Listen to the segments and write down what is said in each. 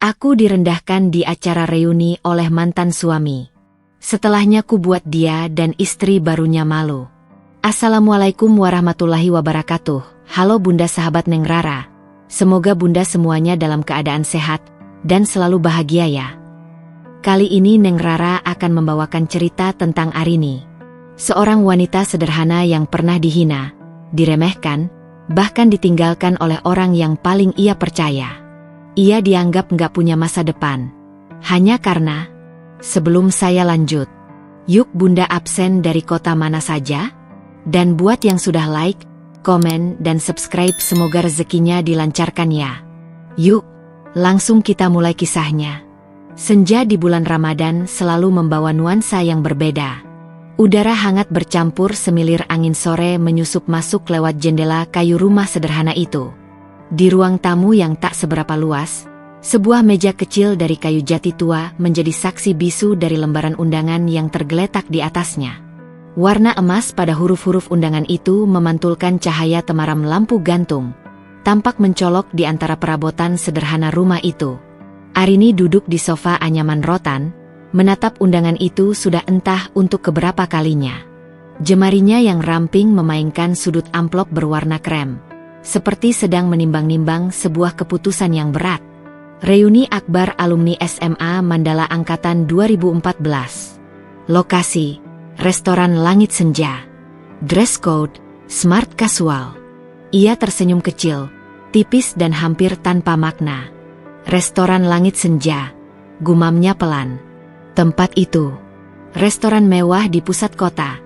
Aku direndahkan di acara reuni oleh mantan suami. Setelahnya ku buat dia dan istri barunya malu. Assalamualaikum warahmatullahi wabarakatuh. Halo Bunda sahabat Neng Rara. Semoga Bunda semuanya dalam keadaan sehat dan selalu bahagia ya. Kali ini Neng Rara akan membawakan cerita tentang Arini. Seorang wanita sederhana yang pernah dihina, diremehkan, bahkan ditinggalkan oleh orang yang paling ia percaya. Ia dianggap nggak punya masa depan. Hanya karena, sebelum saya lanjut, yuk Bunda absen dari kota mana saja? Dan buat yang sudah like, komen, dan subscribe semoga rezekinya dilancarkan ya. Yuk, langsung kita mulai kisahnya. Senja di bulan Ramadan selalu membawa nuansa yang berbeda. Udara hangat bercampur semilir angin sore menyusup masuk lewat jendela kayu rumah sederhana itu. Di ruang tamu yang tak seberapa luas, sebuah meja kecil dari kayu jati tua menjadi saksi bisu dari lembaran undangan yang tergeletak di atasnya. Warna emas pada huruf-huruf undangan itu memantulkan cahaya temaram lampu gantung, tampak mencolok di antara perabotan sederhana rumah itu. Arini duduk di sofa anyaman rotan, menatap undangan itu sudah entah untuk keberapa kalinya. Jemarinya yang ramping memainkan sudut amplop berwarna krem, seperti sedang menimbang-nimbang sebuah keputusan yang berat. Reuni akbar alumni SMA Mandala Angkatan 2014. Lokasi, restoran Langit Senja. Dress code, smart casual. Ia tersenyum kecil, tipis dan hampir tanpa makna. Restoran Langit Senja, gumamnya pelan. Tempat itu, restoran mewah di pusat kota,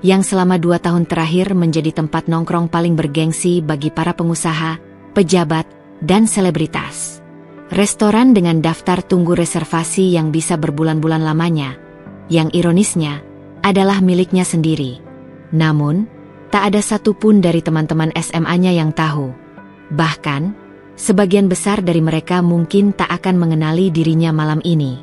yang selama 2 tahun terakhir menjadi tempat nongkrong paling bergengsi bagi para pengusaha, pejabat, dan selebritas. Restoran dengan daftar tunggu reservasi yang bisa berbulan-bulan lamanya, yang ironisnya adalah miliknya sendiri. Namun, tak ada satupun dari teman-teman SMA-nya yang tahu. Bahkan, sebagian besar dari mereka mungkin tak akan mengenali dirinya malam ini.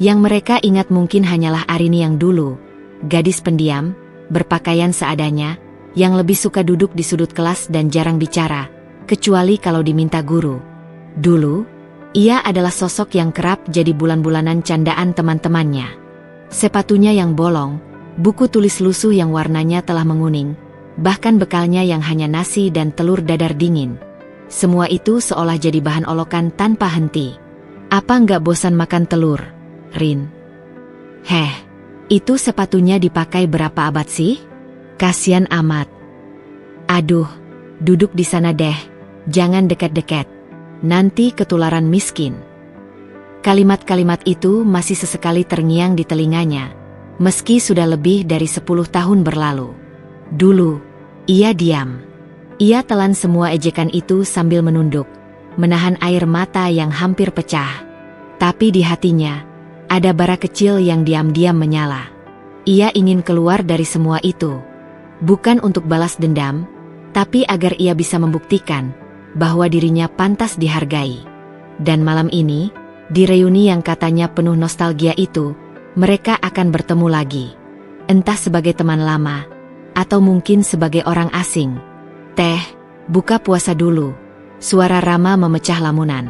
Yang mereka ingat mungkin hanyalah Arini yang dulu, gadis pendiam, berpakaian seadanya, yang lebih suka duduk di sudut kelas dan jarang bicara, kecuali kalau diminta guru. Dulu, ia adalah sosok yang kerap jadi bulan-bulanan candaan teman-temannya. Sepatunya yang bolong, buku tulis lusuh yang warnanya telah menguning, bahkan bekalnya yang hanya nasi dan telur dadar dingin. Semua itu seolah jadi bahan olokan tanpa henti. Apa nggak bosan makan telur, Rin? Heh. Itu sepatunya dipakai berapa abad sih? Kasian amat. Aduh, duduk di sana deh, jangan dekat-dekat. Nanti ketularan miskin. Kalimat-kalimat itu masih sesekali terngiang di telinganya, meski sudah lebih dari 10 tahun berlalu. Dulu, ia diam. Ia telan semua ejekan itu sambil menunduk, menahan air mata yang hampir pecah. Tapi di hatinya, ada bara kecil yang diam-diam menyala. Ia ingin keluar dari semua itu. Bukan untuk balas dendam, tapi agar ia bisa membuktikan bahwa dirinya pantas dihargai. Dan malam ini, di reuni yang katanya penuh nostalgia itu, mereka akan bertemu lagi. Entah sebagai teman lama, atau mungkin sebagai orang asing. Teh, buka puasa dulu. Suara Rama memecah lamunan.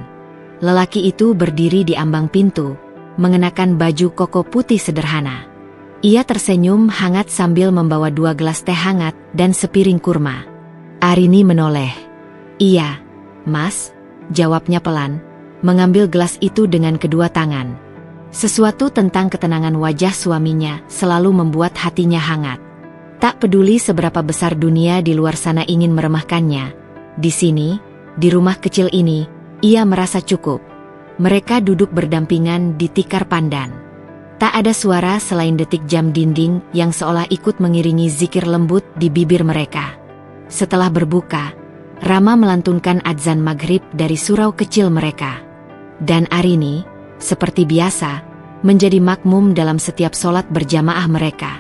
Lelaki itu berdiri di ambang pintu, mengenakan baju koko putih sederhana. Ia tersenyum hangat sambil membawa 2 gelas teh hangat dan sepiring kurma. Arini menoleh. Iya, Mas, jawabnya pelan, mengambil gelas itu dengan kedua tangan. Sesuatu tentang ketenangan wajah suaminya selalu membuat hatinya hangat. Tak peduli seberapa besar dunia di luar sana ingin meremehkannya, di sini, di rumah kecil ini, ia merasa cukup. Mereka duduk berdampingan di tikar pandan. Tak ada suara selain detik jam dinding yang seolah ikut mengiringi zikir lembut di bibir mereka. Setelah berbuka, Rama melantunkan adzan maghrib dari surau kecil mereka. Dan Arini, seperti biasa, menjadi makmum dalam setiap sholat berjamaah mereka.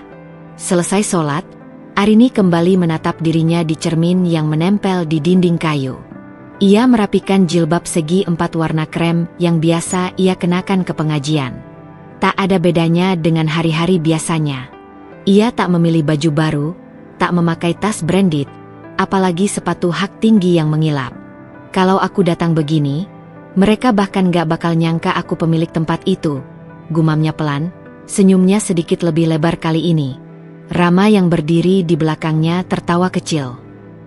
Selesai sholat, Arini kembali menatap dirinya di cermin yang menempel di dinding kayu. Ia merapikan jilbab segi 4 warna krem yang biasa ia kenakan ke pengajian. Tak ada bedanya dengan hari-hari biasanya. Ia tak memilih baju baru, tak memakai tas branded, apalagi sepatu hak tinggi yang mengilap. Kalau aku datang begini, Mereka bahkan gak bakal nyangka aku pemilik tempat itu, gumamnya pelan, senyumnya sedikit lebih lebar kali ini. Rama yang berdiri di belakangnya tertawa kecil.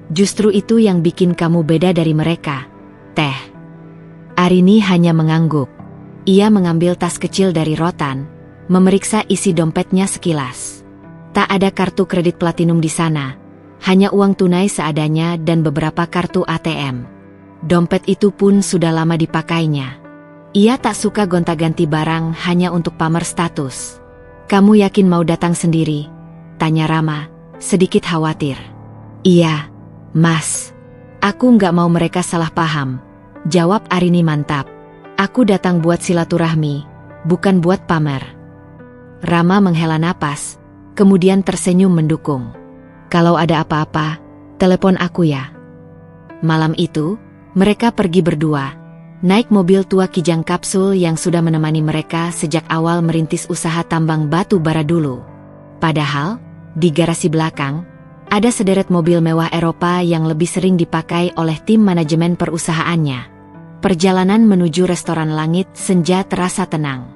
Justru itu yang bikin kamu beda dari mereka, Teh. Arini hanya mengangguk. Ia mengambil tas kecil dari rotan, memeriksa isi dompetnya sekilas. Tak ada kartu kredit platinum di sana, hanya uang tunai seadanya dan beberapa kartu ATM. Dompet itu pun sudah lama dipakainya. Ia tak suka gonta-ganti barang hanya untuk pamer status. Kamu yakin mau datang sendiri? Tanya Rama, sedikit khawatir. Iya, Mas. Aku nggak mau mereka salah paham, jawab Arini mantap. Aku datang buat silaturahmi, bukan buat pamer. Rama menghela napas, kemudian tersenyum mendukung. Kalau ada apa-apa, telepon aku ya. Malam itu, mereka pergi berdua. Naik mobil tua Kijang Kapsul yang sudah menemani mereka sejak awal merintis usaha tambang batu bara dulu. Padahal, di garasi belakang, ada sederet mobil mewah Eropa yang lebih sering dipakai oleh tim manajemen perusahaannya. Perjalanan menuju restoran Langit Senja terasa tenang.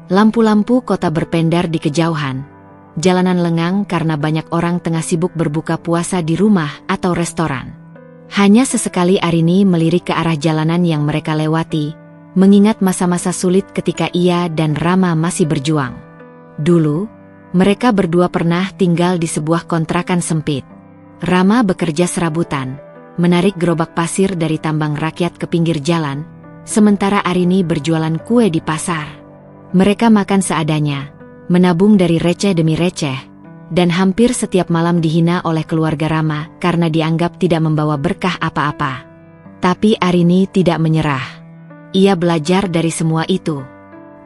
Lampu-lampu kota berpendar di kejauhan. Jalanan lengang karena banyak orang tengah sibuk berbuka puasa di rumah atau restoran. Hanya sesekali Arini melirik ke arah jalanan yang mereka lewati, mengingat masa-masa sulit ketika ia dan Rama masih berjuang. Dulu, mereka berdua pernah tinggal di sebuah kontrakan sempit. Rama bekerja serabutan, menarik gerobak pasir dari tambang rakyat ke pinggir jalan, sementara Arini berjualan kue di pasar. Mereka makan seadanya, menabung dari receh demi receh, dan hampir setiap malam dihina oleh keluarga Rama karena dianggap tidak membawa berkah apa-apa. Tapi Arini tidak menyerah. Ia belajar dari semua itu.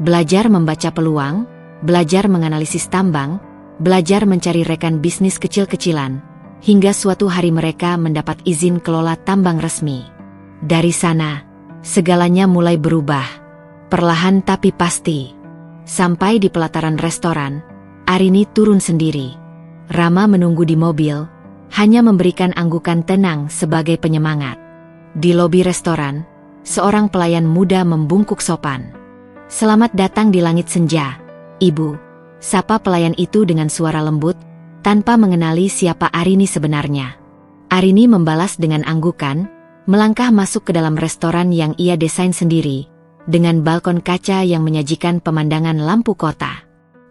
Belajar membaca peluang, belajar menganalisis tambang, belajar mencari rekan bisnis kecil-kecilan, hingga suatu hari mereka mendapat izin kelola tambang resmi. Dari sana, segalanya mulai berubah. Perlahan tapi pasti. Sampai di pelataran restoran, Arini turun sendiri. Rama menunggu di mobil, hanya memberikan anggukan tenang sebagai penyemangat. Di lobi restoran, seorang pelayan muda membungkuk sopan. Selamat datang di Langit Senja, Ibu, sapa pelayan itu dengan suara lembut, tanpa mengenali siapa Arini sebenarnya. Arini membalas dengan anggukan, melangkah masuk ke dalam restoran yang ia desain sendiri, dengan balkon kaca yang menyajikan pemandangan lampu kota.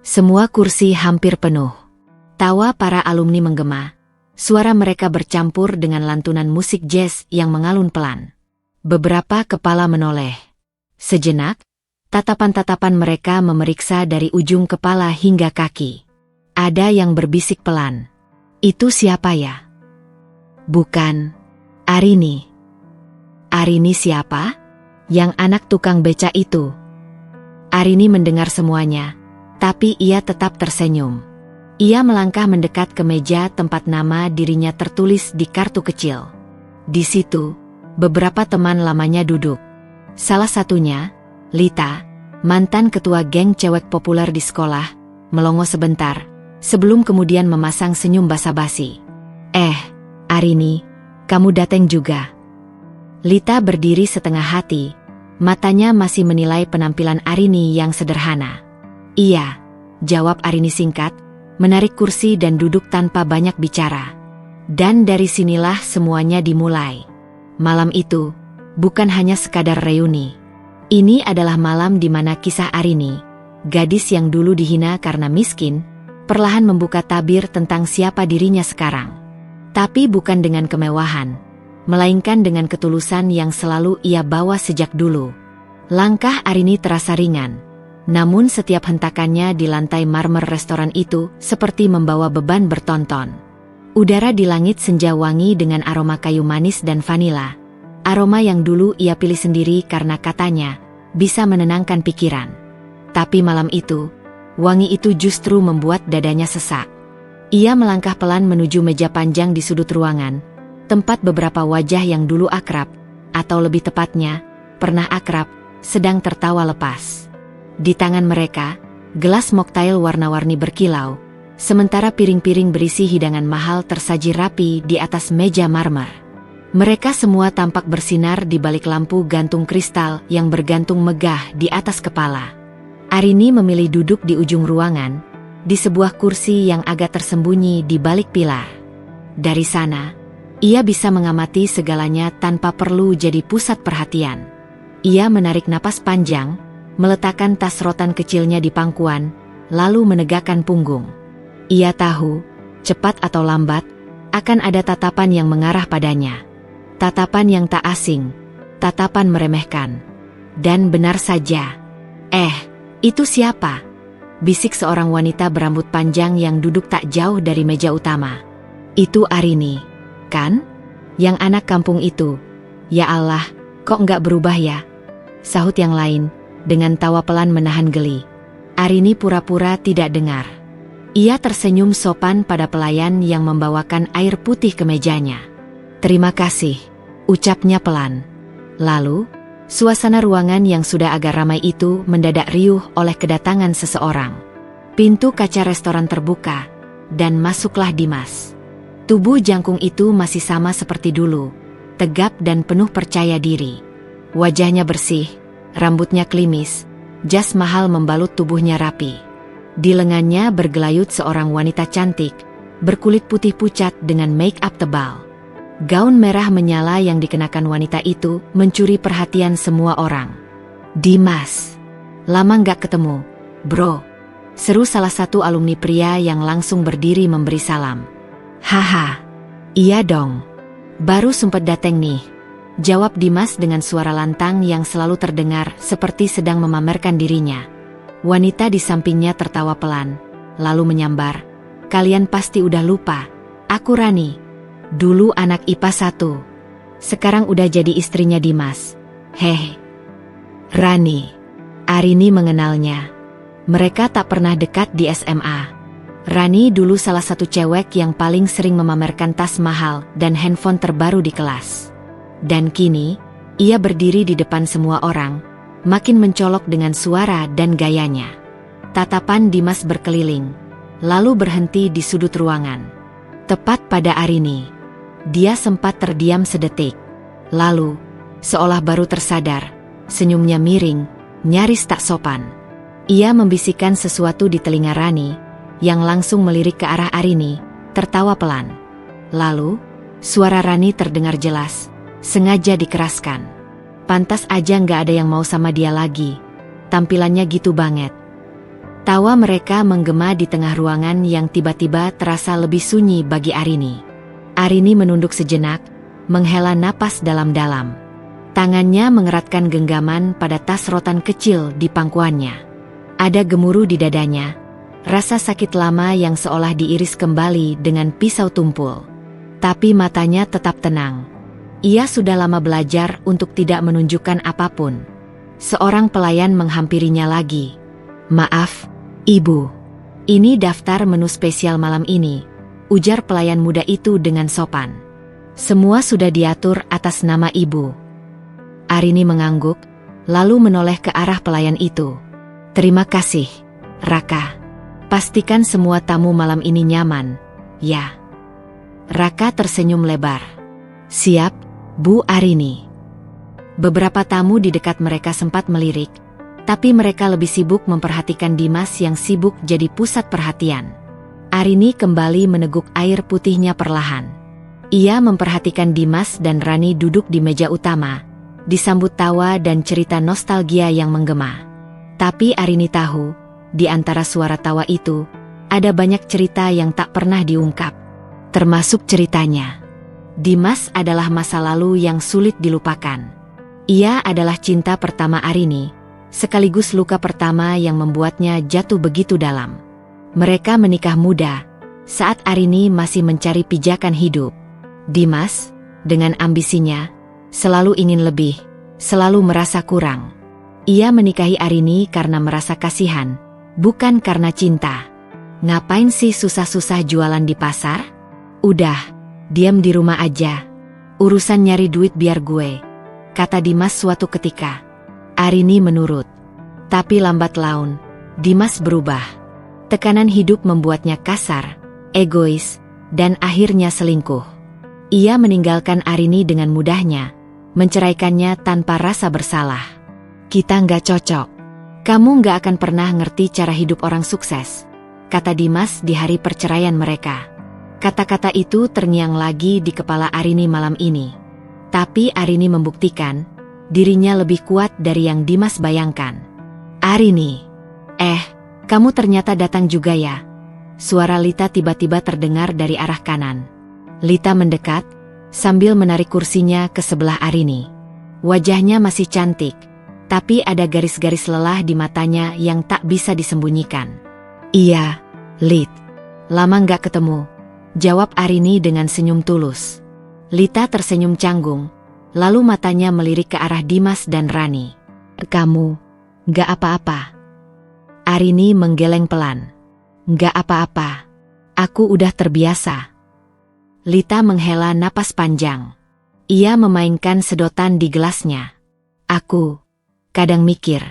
Semua kursi hampir penuh. Tawa para alumni menggema. Suara mereka bercampur dengan lantunan musik jazz yang mengalun pelan. Beberapa kepala menoleh. Sejenak, tatapan-tatapan mereka memeriksa dari ujung kepala hingga kaki. Ada yang berbisik pelan. Itu siapa ya? Bukan Arini. Arini siapa? Yang anak tukang beca itu. Arini mendengar semuanya. Tapi ia tetap tersenyum. Ia melangkah mendekat ke meja tempat nama dirinya tertulis di kartu kecil. Di situ, beberapa teman lamanya duduk. Salah satunya, Lita, mantan ketua geng cewek populer di sekolah, melongo sebentar, sebelum kemudian memasang senyum basa-basi. Arini, kamu dateng juga. Lita berdiri setengah hati, matanya masih menilai penampilan Arini yang sederhana. Iya, jawab Arini singkat, menarik kursi dan duduk tanpa banyak bicara. Dan dari sinilah semuanya dimulai. Malam itu, bukan hanya sekadar reuni. Ini adalah malam di mana kisah Arini, gadis yang dulu dihina karena miskin, perlahan membuka tabir tentang siapa dirinya sekarang. Tapi bukan dengan kemewahan, melainkan dengan ketulusan yang selalu ia bawa sejak dulu. Langkah Arini terasa ringan. Namun setiap hentakannya di lantai marmer restoran itu seperti membawa beban bertonton. Udara di Langit Senja wangi dengan aroma kayu manis dan vanila. Aroma yang dulu ia pilih sendiri karena katanya bisa menenangkan pikiran. Tapi malam itu, wangi itu justru membuat dadanya sesak. Ia melangkah pelan menuju meja panjang di sudut ruangan, tempat beberapa wajah yang dulu akrab, atau lebih tepatnya, pernah akrab, sedang tertawa lepas. Di tangan mereka, gelas moktail warna-warni berkilau, sementara piring-piring berisi hidangan mahal tersaji rapi di atas meja marmer. Mereka semua tampak bersinar di balik lampu gantung kristal yang bergantung megah di atas kepala. Arini memilih duduk di ujung ruangan, di sebuah kursi yang agak tersembunyi di balik pilar. Dari sana, ia bisa mengamati segalanya tanpa perlu jadi pusat perhatian. Ia menarik napas panjang, meletakkan tas rotan kecilnya di pangkuan, lalu menegakkan punggung. Ia tahu, cepat atau lambat, akan ada tatapan yang mengarah padanya. Tatapan yang tak asing, tatapan meremehkan. Dan benar saja. Itu siapa? Bisik seorang wanita berambut panjang yang duduk tak jauh dari meja utama. Itu Arini, kan? Yang anak kampung itu. Ya Allah, kok nggak berubah ya? Sahut yang lain, dengan tawa pelan menahan geli. Arini pura-pura tidak dengar. Ia tersenyum sopan pada pelayan yang membawakan air putih ke mejanya. Terima kasih, ucapnya pelan. Lalu, suasana ruangan yang sudah agak ramai itu mendadak riuh oleh kedatangan seseorang. Pintu kaca restoran terbuka, dan masuklah Dimas. Tubuh jangkung itu masih sama seperti dulu, tegap dan penuh percaya diri. Wajahnya bersih, rambutnya klimis, jas mahal membalut tubuhnya rapi. Di lengannya bergelayut seorang wanita cantik, berkulit putih pucat dengan make-up tebal. Gaun merah menyala yang dikenakan wanita itu mencuri perhatian semua orang. Dimas, lama nggak ketemu, bro. Seru salah satu alumni pria yang langsung berdiri memberi salam. Haha, iya dong. Baru sempet dateng nih, jawab Dimas dengan suara lantang yang selalu terdengar seperti sedang memamerkan dirinya. Wanita di sampingnya tertawa pelan, lalu menyambar. Kalian pasti udah lupa, aku Rani. Dulu anak IPA 1. Sekarang udah jadi istrinya Dimas. Rani. Arini mengenalnya. Mereka tak pernah dekat di SMA. Rani dulu salah satu cewek yang paling sering memamerkan tas mahal dan handphone terbaru di kelas. Dan kini, ia berdiri di depan semua orang, makin mencolok dengan suara dan gayanya. Tatapan Dimas berkeliling, lalu berhenti di sudut ruangan. Tepat pada Arini. Dia sempat terdiam sedetik. Lalu, seolah baru tersadar, senyumnya miring, nyaris tak sopan. Ia membisikkan sesuatu di telinga Rani, yang langsung melirik ke arah Arini, tertawa pelan. Lalu, suara Rani terdengar jelas, sengaja dikeraskan. Pantas aja nggak ada yang mau sama dia lagi. Tampilannya gitu banget. Tawa mereka menggema di tengah ruangan yang tiba-tiba terasa lebih sunyi bagi Arini. Arini menunduk sejenak, menghela napas dalam-dalam. Tangannya mengeratkan genggaman pada tas rotan kecil di pangkuannya. Ada gemuruh di dadanya, rasa sakit lama yang seolah diiris kembali dengan pisau tumpul. Tapi matanya tetap tenang. Ia sudah lama belajar untuk tidak menunjukkan apapun. Seorang pelayan menghampirinya lagi. Maaf, Ibu. Ini daftar menu spesial malam ini, ujar pelayan muda itu dengan sopan. Semua sudah diatur atas nama Ibu. Arini mengangguk, lalu menoleh ke arah pelayan itu. Terima kasih, Raka. Pastikan semua tamu malam ini nyaman, ya. Raka tersenyum lebar. Siap, Bu Arini. Beberapa tamu di dekat mereka sempat melirik, tapi mereka lebih sibuk memperhatikan Dimas yang sibuk jadi pusat perhatian. Arini kembali meneguk air putihnya perlahan. Ia memperhatikan Dimas dan Rani duduk di meja utama, disambut tawa dan cerita nostalgia yang menggema. Tapi Arini tahu, di antara suara tawa itu, ada banyak cerita yang tak pernah diungkap. Termasuk ceritanya. Dimas adalah masa lalu yang sulit dilupakan. Ia adalah cinta pertama Arini, sekaligus luka pertama yang membuatnya jatuh begitu dalam. Mereka menikah muda, saat Arini masih mencari pijakan hidup. Dimas, dengan ambisinya, selalu ingin lebih, selalu merasa kurang. Ia menikahi Arini karena merasa kasihan, bukan karena cinta. Ngapain sih susah-susah jualan di pasar? Udah, diam di rumah aja. Urusan nyari duit biar gue, kata Dimas suatu ketika. Arini menurut. Tapi lambat laun, Dimas berubah. Tekanan hidup membuatnya kasar, egois, dan akhirnya selingkuh. Ia meninggalkan Arini dengan mudahnya, menceraikannya tanpa rasa bersalah. Kita nggak cocok. Kamu nggak akan pernah ngerti cara hidup orang sukses, kata Dimas di hari perceraian mereka. Kata-kata itu terngiang lagi di kepala Arini malam ini. Tapi Arini membuktikan, dirinya lebih kuat dari yang Dimas bayangkan. Arini, kamu ternyata datang juga ya? Suara Lita tiba-tiba terdengar dari arah kanan. Lita mendekat, sambil menarik kursinya ke sebelah Arini. Wajahnya masih cantik, tapi ada garis-garis lelah di matanya yang tak bisa disembunyikan. Iya, Lit. Lama nggak ketemu, jawab Arini dengan senyum tulus. Lita tersenyum canggung, lalu matanya melirik ke arah Dimas dan Rani. Kamu, nggak apa-apa? Arini menggeleng pelan. Nggak apa-apa, aku udah terbiasa. Lita menghela napas panjang. Ia memainkan sedotan di gelasnya. Aku kadang mikir,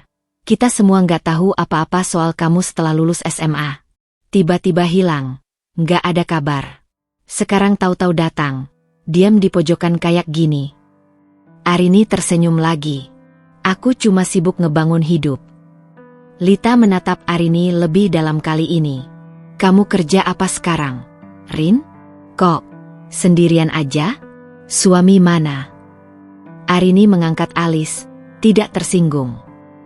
kita semua nggak tahu apa-apa soal kamu setelah lulus SMA. Tiba-tiba hilang, nggak ada kabar. Sekarang tahu-tahu datang, diam di pojokan kayak gini. Arini tersenyum lagi. Aku cuma sibuk ngebangun hidup. Lita menatap Arini lebih dalam kali ini. Kamu kerja apa sekarang, Rin? Kok sendirian aja? Suami mana? Arini mengangkat alis, tidak tersinggung.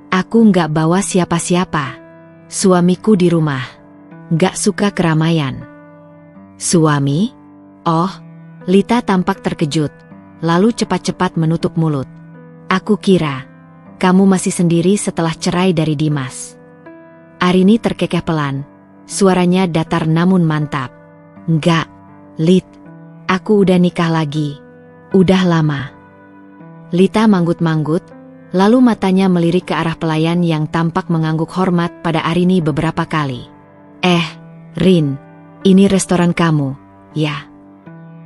Aku nggak bawa siapa-siapa. Suamiku di rumah. Nggak suka keramaian. Suami? Oh, Lita tampak terkejut, lalu cepat-cepat menutup mulut. Aku kira kamu masih sendiri setelah cerai dari Dimas. Arini terkekeh pelan, suaranya datar namun mantap. Enggak, Lit, aku udah nikah lagi. Udah lama. Lita manggut-manggut, lalu matanya melirik ke arah pelayan yang tampak mengangguk hormat pada Arini beberapa kali. Rin, ini restoran kamu, ya?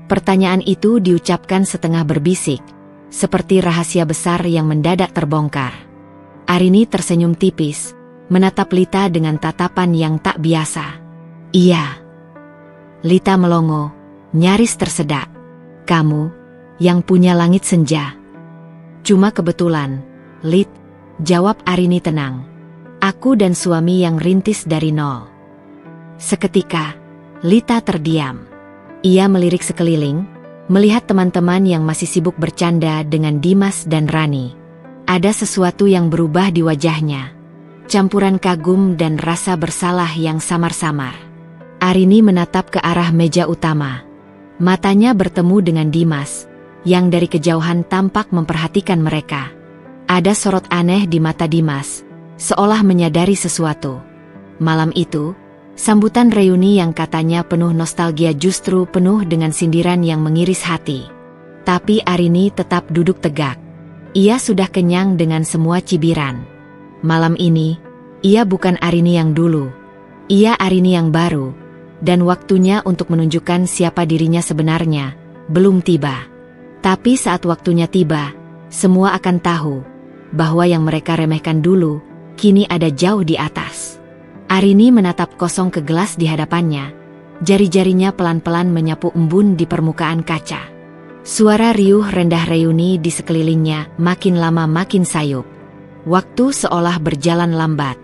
Pertanyaan itu diucapkan setengah berbisik, seperti rahasia besar yang mendadak terbongkar. Arini tersenyum tipis, menatap Lita dengan tatapan yang tak biasa. Iya. Lita melongo, nyaris tersedak. Kamu, yang punya langit senja. Cuma kebetulan, Lit, jawab Arini tenang. Aku dan suami yang rintis dari nol. Seketika, Lita terdiam. Ia melirik sekeliling, melihat teman-teman yang masih sibuk bercanda dengan Dimas dan Rani. Ada sesuatu yang berubah di wajahnya. Campuran kagum dan rasa bersalah yang samar-samar. Arini menatap ke arah meja utama. Matanya bertemu dengan Dimas, yang dari kejauhan tampak memperhatikan mereka. Ada sorot aneh di mata Dimas, seolah menyadari sesuatu. Malam itu, sambutan reuni yang katanya penuh nostalgia justru penuh dengan sindiran yang mengiris hati. Tapi Arini tetap duduk tegak. Ia sudah kenyang dengan semua cibiran. Malam ini, ia bukan Arini yang dulu. Ia Arini yang baru, dan waktunya untuk menunjukkan siapa dirinya sebenarnya belum tiba. Tapi saat waktunya tiba, semua akan tahu bahwa yang mereka remehkan dulu, kini ada jauh di atas. Arini menatap kosong ke gelas di hadapannya. Jari-jarinya pelan-pelan menyapu embun di permukaan kaca. Suara riuh rendah reuni di sekelilingnya makin lama makin sayup. Waktu seolah berjalan lambat.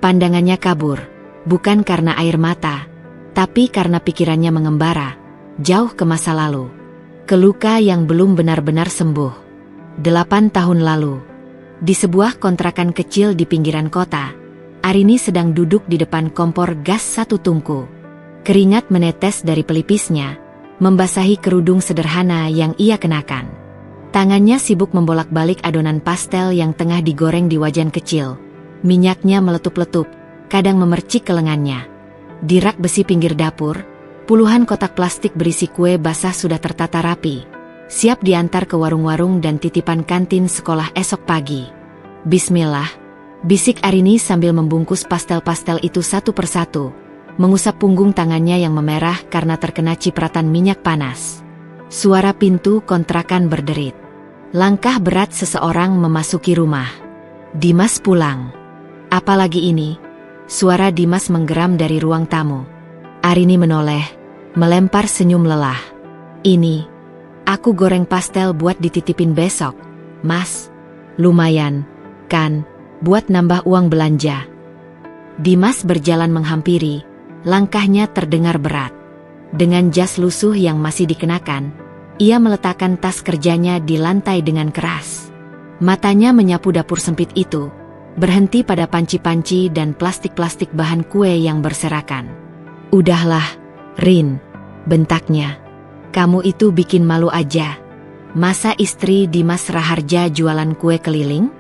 Pandangannya kabur, bukan karena air mata, tapi karena pikirannya mengembara, jauh ke masa lalu. Ke luka yang belum benar-benar sembuh. 8 tahun lalu, di sebuah kontrakan kecil di pinggiran kota, Arini sedang duduk di depan kompor gas satu tungku. Keringat menetes dari pelipisnya, membasahi kerudung sederhana yang ia kenakan. Tangannya sibuk membolak-balik adonan pastel yang tengah digoreng di wajan kecil. Minyaknya meletup-letup, kadang memercik ke lengannya. Di rak besi pinggir dapur, puluhan kotak plastik berisi kue basah sudah tertata rapi, siap diantar ke warung-warung dan titipan kantin sekolah esok pagi. Bismillah, bisik Arini sambil membungkus pastel-pastel itu satu persatu, mengusap punggung tangannya yang memerah karena terkena cipratan minyak panas. Suara pintu kontrakan berderit. Langkah berat seseorang memasuki rumah. Dimas pulang. Apalagi ini? Suara Dimas menggeram dari ruang tamu. Arini menoleh, melempar senyum lelah. Ini, Aku goreng pastel buat dititipin besok, Mas. Lumayan, kan, buat nambah uang belanja. Dimas berjalan menghampiri, langkahnya terdengar berat. Dengan jas lusuh yang masih dikenakan, ia meletakkan tas kerjanya di lantai dengan keras. Matanya menyapu dapur sempit itu, berhenti pada panci-panci dan plastik-plastik bahan kue yang berserakan. "Udahlah, Rin," bentaknya. "Kamu itu bikin malu aja. Masa istri Dimas Raharja jualan kue keliling?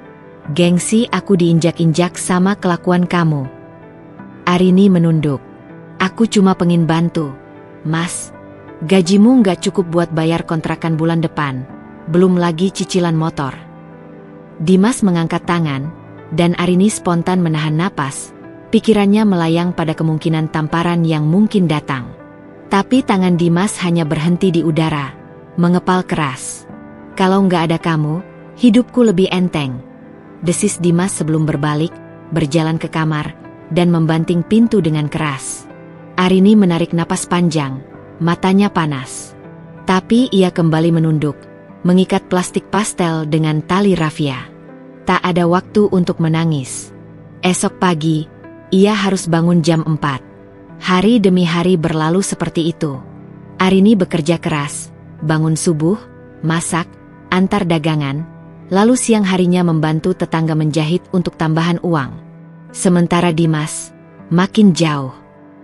Gengsi aku diinjak-injak sama kelakuan kamu." Arini menunduk. "Aku cuma pengen bantu, Mas. Gajimu nggak cukup buat bayar kontrakan bulan depan, belum lagi cicilan motor." Dimas mengangkat tangan, dan Arini spontan menahan napas. Pikirannya melayang pada kemungkinan tamparan yang mungkin datang. Tapi tangan Dimas hanya berhenti di udara, mengepal keras. "Kalau nggak ada kamu, hidupku lebih enteng," desis Dimas sebelum berbalik, berjalan ke kamar, dan membanting pintu dengan keras. Arini menarik napas panjang, matanya panas. Tapi ia kembali menunduk, mengikat plastik pastel dengan tali rafia. Tak ada waktu untuk menangis. Esok pagi, ia harus bangun jam 4. Hari demi hari berlalu seperti itu. Arini bekerja keras, bangun subuh, masak, antar dagangan, lalu siang harinya membantu tetangga menjahit untuk tambahan uang. Sementara Dimas, makin jauh.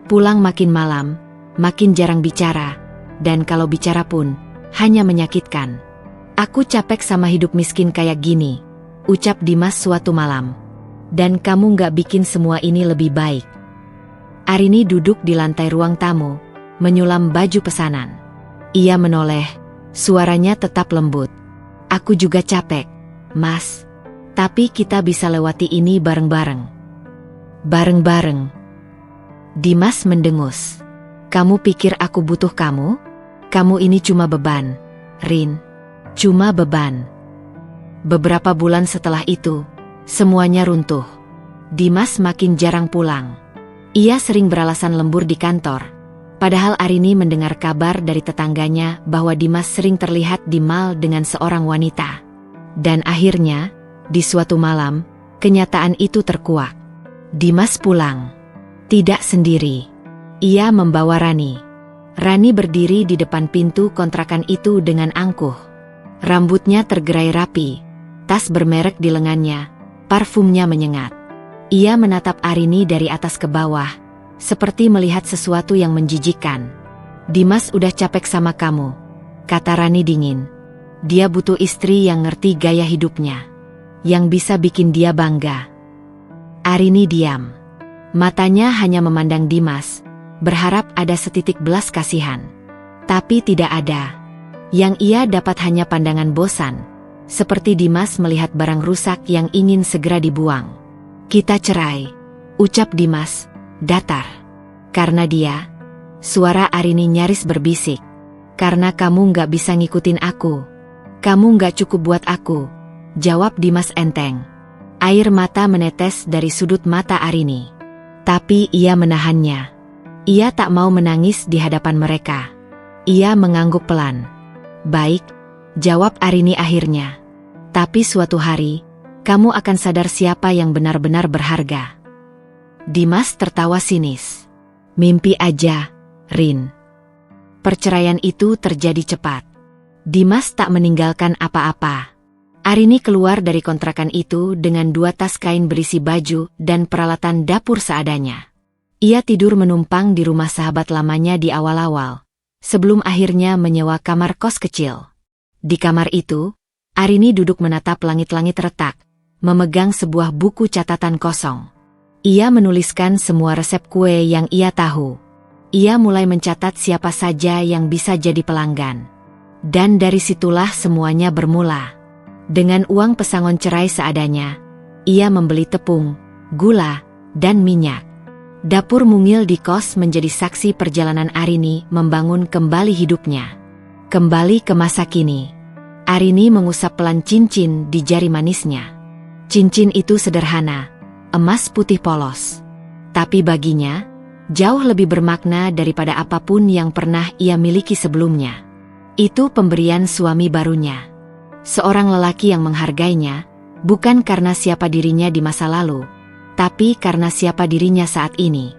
Pulang makin malam, makin jarang bicara, dan kalau bicara pun, hanya menyakitkan. "Aku capek sama hidup miskin kayak gini," ucap Dimas suatu malam. "Dan kamu nggak bikin semua ini lebih baik." Arini duduk di lantai ruang tamu, menyulam baju pesanan. Ia menoleh, suaranya tetap lembut. "Aku juga capek, Mas. Tapi kita bisa lewati ini bareng-bareng." "Bareng-bareng?" Dimas mendengus. "Kamu pikir aku butuh kamu? Kamu ini cuma beban, Rin. Cuma beban." Beberapa bulan setelah itu, semuanya runtuh. Dimas makin jarang pulang. Ia sering beralasan lembur di kantor. Padahal Arini mendengar kabar dari tetangganya bahwa Dimas sering terlihat di mal dengan seorang wanita. Dan akhirnya, di suatu malam, kenyataan itu terkuak. Dimas pulang. Tidak sendiri. Ia membawa Rani. Rani berdiri di depan pintu kontrakan itu dengan angkuh. Rambutnya tergerai rapi, tas bermerek di lengannya, parfumnya menyengat. Ia menatap Arini dari atas ke bawah, seperti melihat sesuatu yang menjijikkan. "Dimas udah capek sama kamu," kata Rani dingin. "Dia butuh istri yang ngerti gaya hidupnya, yang bisa bikin dia bangga." Arini diam. Matanya hanya memandang Dimas, berharap ada setitik belas kasihan. Tapi tidak ada. Yang ia dapat hanya pandangan bosan, seperti Dimas melihat barang rusak yang ingin segera dibuang. "Kita cerai," ucap Dimas, datar. "Karena dia?" Suara Arini nyaris berbisik. "Karena kamu nggak bisa ngikutin aku. Kamu nggak cukup buat aku," jawab Dimas enteng. Air mata menetes dari sudut mata Arini. Tapi ia menahannya. Ia tak mau menangis di hadapan mereka. Ia mengangguk pelan. "Baik," jawab Arini akhirnya. "Tapi suatu hari, kamu akan sadar siapa yang benar-benar berharga." Dimas tertawa sinis. "Mimpi aja, Rin." Perceraian itu terjadi cepat. Dimas tak meninggalkan apa-apa. Arini keluar dari kontrakan itu dengan 2 tas kain berisi baju dan peralatan dapur seadanya. Ia tidur menumpang di rumah sahabat lamanya di awal-awal, sebelum akhirnya menyewa kamar kos kecil. Di kamar itu, Arini duduk menatap langit-langit retak, memegang sebuah buku catatan kosong. Ia menuliskan semua resep kue yang ia tahu. Ia mulai mencatat siapa saja yang bisa jadi pelanggan. Dan dari situlah semuanya bermula. Dengan uang pesangon cerai seadanya, ia membeli tepung, gula, dan minyak. Dapur mungil di kos menjadi saksi perjalanan Arini membangun kembali hidupnya. Kembali ke masa kini. Arini mengusap pelan cincin di jari manisnya. Cincin itu sederhana, emas putih polos. Tapi baginya, jauh lebih bermakna daripada apapun yang pernah ia miliki sebelumnya. Itu pemberian suami barunya. Seorang lelaki yang menghargainya, bukan karena siapa dirinya di masa lalu, tapi karena siapa dirinya saat ini.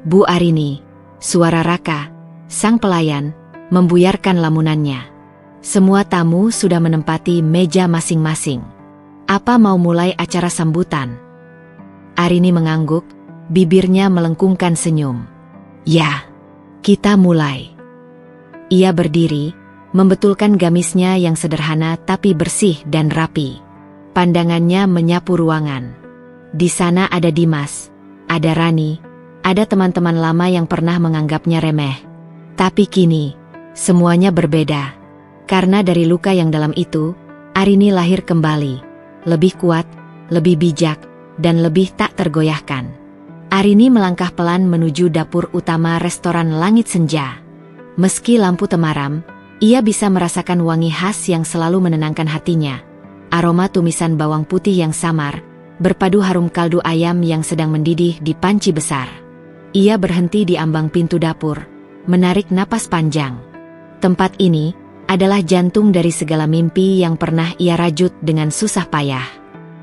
Bu Arini, suara Raka, sang pelayan, membuyarkan lamunannya. Semua tamu sudah menempati meja masing-masing. Apa mau mulai acara sambutan? Arini mengangguk, bibirnya melengkungkan senyum. Ya, kita mulai. Ia berdiri, membetulkan gamisnya yang sederhana tapi bersih dan rapi. Pandangannya menyapu ruangan. Di sana ada Dimas, ada Rani, ada teman-teman lama yang pernah menganggapnya remeh. Tapi kini, semuanya berbeda. Karena dari luka yang dalam itu, Arini lahir kembali. Lebih kuat, lebih bijak, dan lebih tak tergoyahkan. Arini melangkah pelan menuju dapur utama restoran Langit Senja. Meski lampu temaram, ia bisa merasakan wangi khas yang selalu menenangkan hatinya. Aroma tumisan bawang putih yang samar, berpadu harum kaldu ayam yang sedang mendidih di panci besar. Ia berhenti di ambang pintu dapur, menarik napas panjang. Tempat ini adalah jantung dari segala mimpi yang pernah ia rajut dengan susah payah.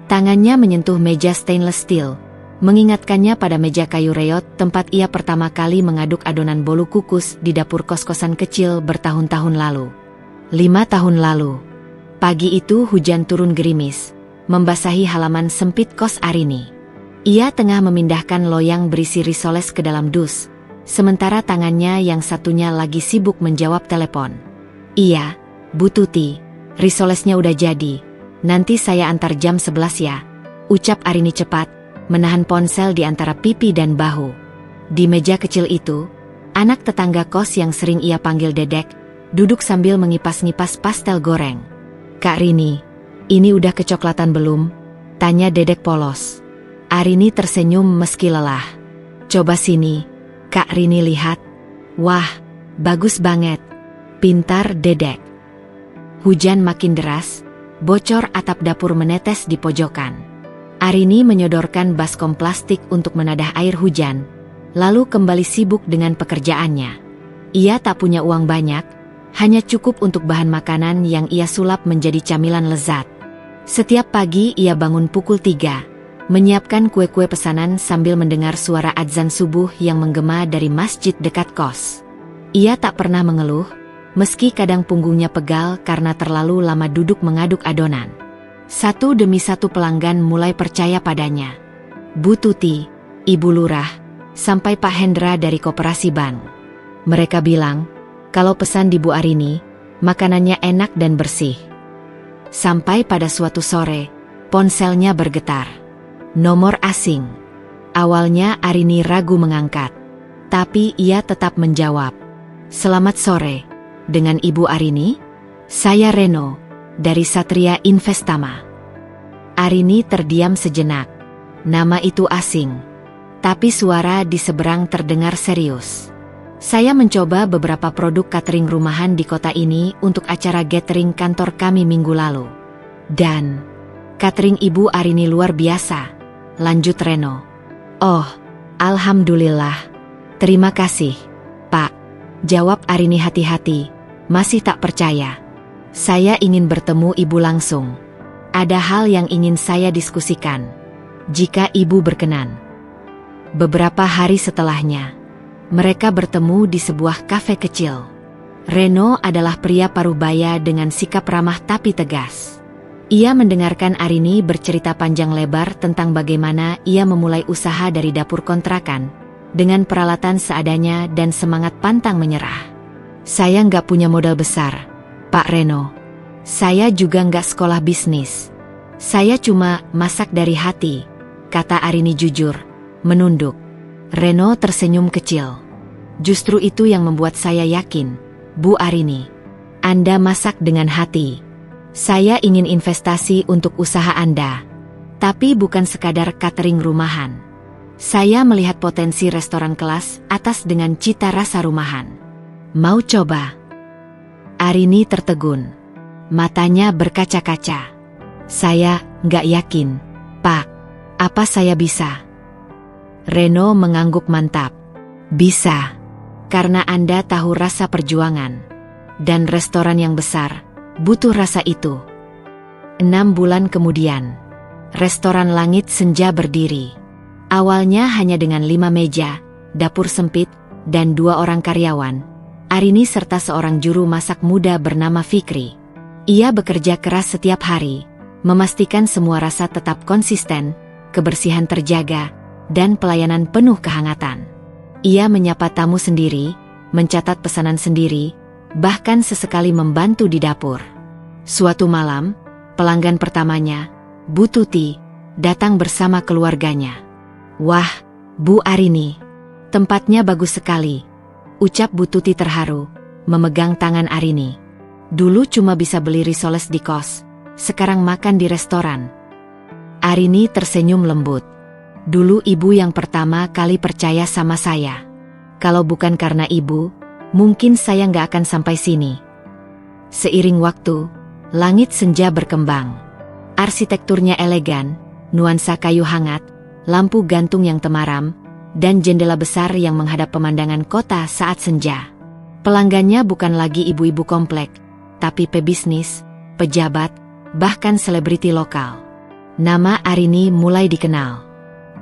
Tangannya menyentuh meja stainless steel, mengingatkannya pada meja kayu reot tempat ia pertama kali mengaduk adonan bolu kukus di dapur kos-kosan kecil bertahun-tahun lalu. 5 tahun lalu. Pagi itu hujan turun gerimis, membasahi halaman sempit kos Arini. Ia tengah memindahkan loyang berisi risoles ke dalam dus, sementara tangannya yang satunya lagi sibuk menjawab telepon. Iya, Bu Tuti, risolesnya udah jadi. Nanti saya antar jam 11 ya, ucap Arini cepat, menahan ponsel di antara pipi dan bahu. Di meja kecil itu, anak tetangga kos yang sering ia panggil Dedek, duduk sambil mengipas-ngipas pastel goreng. Kak Rini, ini udah kecoklatan belum? Tanya Dedek polos. Arini tersenyum meski lelah. Coba sini, Kak Rini lihat. Wah, bagus banget. Pintar Dedek. Hujan makin deras, bocor atap dapur menetes di pojokan. Arini menyodorkan baskom plastik untuk menadah air hujan, lalu kembali sibuk dengan pekerjaannya. Ia tak punya uang banyak, hanya cukup untuk bahan makanan yang ia sulap menjadi camilan lezat. Setiap pagi ia bangun pukul 3, menyiapkan kue-kue pesanan sambil mendengar suara adzan subuh yang menggema dari masjid dekat kos. Ia tak pernah mengeluh, meski kadang punggungnya pegal karena terlalu lama duduk mengaduk adonan. Satu demi satu pelanggan mulai percaya padanya. Bu Tuti, Ibu Lurah, sampai Pak Hendra dari Koperasi Bank. Mereka bilang, kalau pesan di Bu Arini, makanannya enak dan bersih. Sampai pada suatu sore, ponselnya bergetar. Nomor asing. Awalnya Arini ragu mengangkat, tapi ia tetap menjawab. Selamat sore, dengan Ibu Arini? Saya Reno, dari Satria Investama. Arini terdiam sejenak. Nama itu asing, tapi suara di seberang terdengar serius. Saya mencoba beberapa produk catering rumahan di kota ini untuk acara gathering kantor kami minggu lalu. Dan catering Ibu Arini luar biasa, lanjut Reno. Oh, alhamdulillah. Terima kasih, Pak, jawab Arini hati-hati, masih tak percaya. Saya ingin bertemu Ibu langsung. Ada hal yang ingin saya diskusikan. Jika Ibu berkenan. Beberapa hari setelahnya, mereka bertemu di sebuah kafe kecil. Reno adalah pria parubaya dengan sikap ramah tapi tegas. Ia mendengarkan Arini bercerita panjang lebar tentang bagaimana ia memulai usaha dari dapur kontrakan, dengan peralatan seadanya dan semangat pantang menyerah. Saya nggak punya modal besar, Pak Reno. Saya juga nggak sekolah bisnis. Saya cuma masak dari hati, kata Arini jujur, menunduk. Reno tersenyum kecil. Justru itu yang membuat saya yakin, Bu Arini. Anda masak dengan hati. Saya ingin investasi untuk usaha Anda. Tapi bukan sekadar catering rumahan. Saya melihat potensi restoran kelas atas dengan cita rasa rumahan. Mau coba? Arini tertegun. Matanya berkaca-kaca. Saya nggak yakin, Pak. Apa saya bisa? Reno mengangguk mantap. Bisa. Karena Anda tahu rasa perjuangan. dan restoran yang besar, butuh rasa itu. 6 bulan kemudian, restoran Langit Senja berdiri. Awalnya hanya dengan 5 meja, dapur sempit, dan 2 orang karyawan, Arini serta seorang juru masak muda bernama Fikri. Ia bekerja keras setiap hari, memastikan semua rasa tetap konsisten, kebersihan terjaga, dan pelayanan penuh kehangatan. Ia menyapa tamu sendiri, mencatat pesanan sendiri, bahkan sesekali membantu di dapur. Suatu malam, pelanggan pertamanya, Bu Tuti, datang bersama keluarganya. "Wah, Bu Arini, tempatnya bagus sekali," ucap Bu Tuti terharu, memegang tangan Arini. "Dulu cuma bisa beli risoles di kos, sekarang makan di restoran." Arini tersenyum lembut. "Dulu ibu yang pertama kali percaya sama saya. Kalau bukan karena ibu, mungkin saya nggak akan sampai sini." Seiring waktu, Langit Senja berkembang. Arsitekturnya elegan, nuansa kayu hangat, lampu gantung yang temaram, dan jendela besar yang menghadap pemandangan kota saat senja. Pelanggannya bukan lagi ibu-ibu komplek, tapi pebisnis, pejabat, bahkan selebriti lokal. Nama Arini mulai dikenal.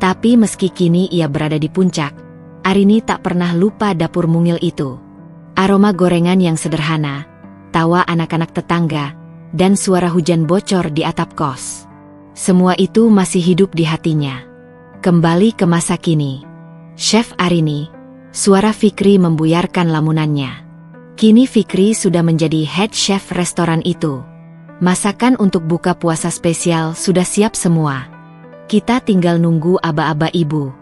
Tapi meski kini ia berada di puncak, Arini tak pernah lupa dapur mungil itu. Aroma gorengan yang sederhana, tawa anak-anak tetangga, dan suara hujan bocor di atap kos. Semua itu masih hidup di hatinya. Kembali ke masa kini. Chef Arini, suara Fikri membuyarkan lamunannya. Kini Fikri sudah menjadi head chef restoran itu. Masakan untuk buka puasa spesial sudah siap semua. Kita tinggal nunggu aba-aba ibu.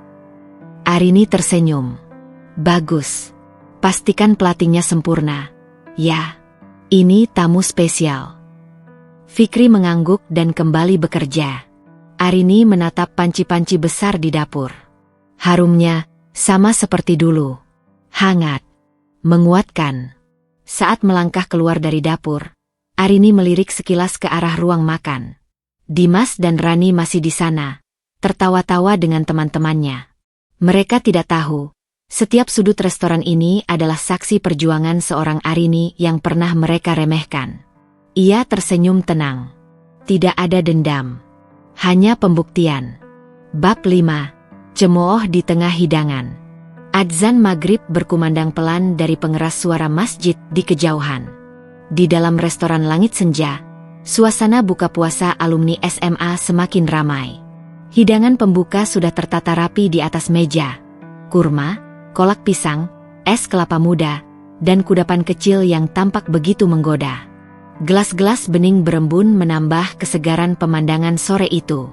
Arini tersenyum. "Bagus. Pastikan platingnya sempurna. Ya, ini tamu spesial." Fikri mengangguk dan kembali bekerja. Arini menatap panci-panci besar di dapur. Harumnya sama seperti dulu. Hangat. Menguatkan. Saat melangkah keluar dari dapur, Arini melirik sekilas ke arah ruang makan. Dimas dan Rani masih di sana, tertawa-tawa dengan teman-temannya. Mereka tidak tahu, setiap sudut restoran ini adalah saksi perjuangan seorang Arini yang pernah mereka remehkan. Ia tersenyum tenang. Tidak ada dendam. Hanya pembuktian. Bab 5. Cemooh di tengah hidangan. Adzan maghrib berkumandang pelan dari pengeras suara masjid di kejauhan. Di dalam restoran Langit Senja, suasana buka puasa alumni SMA semakin ramai. Hidangan pembuka sudah tertata rapi di atas meja. Kurma, kolak pisang, es kelapa muda, dan kudapan kecil yang tampak begitu menggoda. Gelas-gelas bening berembun menambah kesegaran pemandangan sore itu.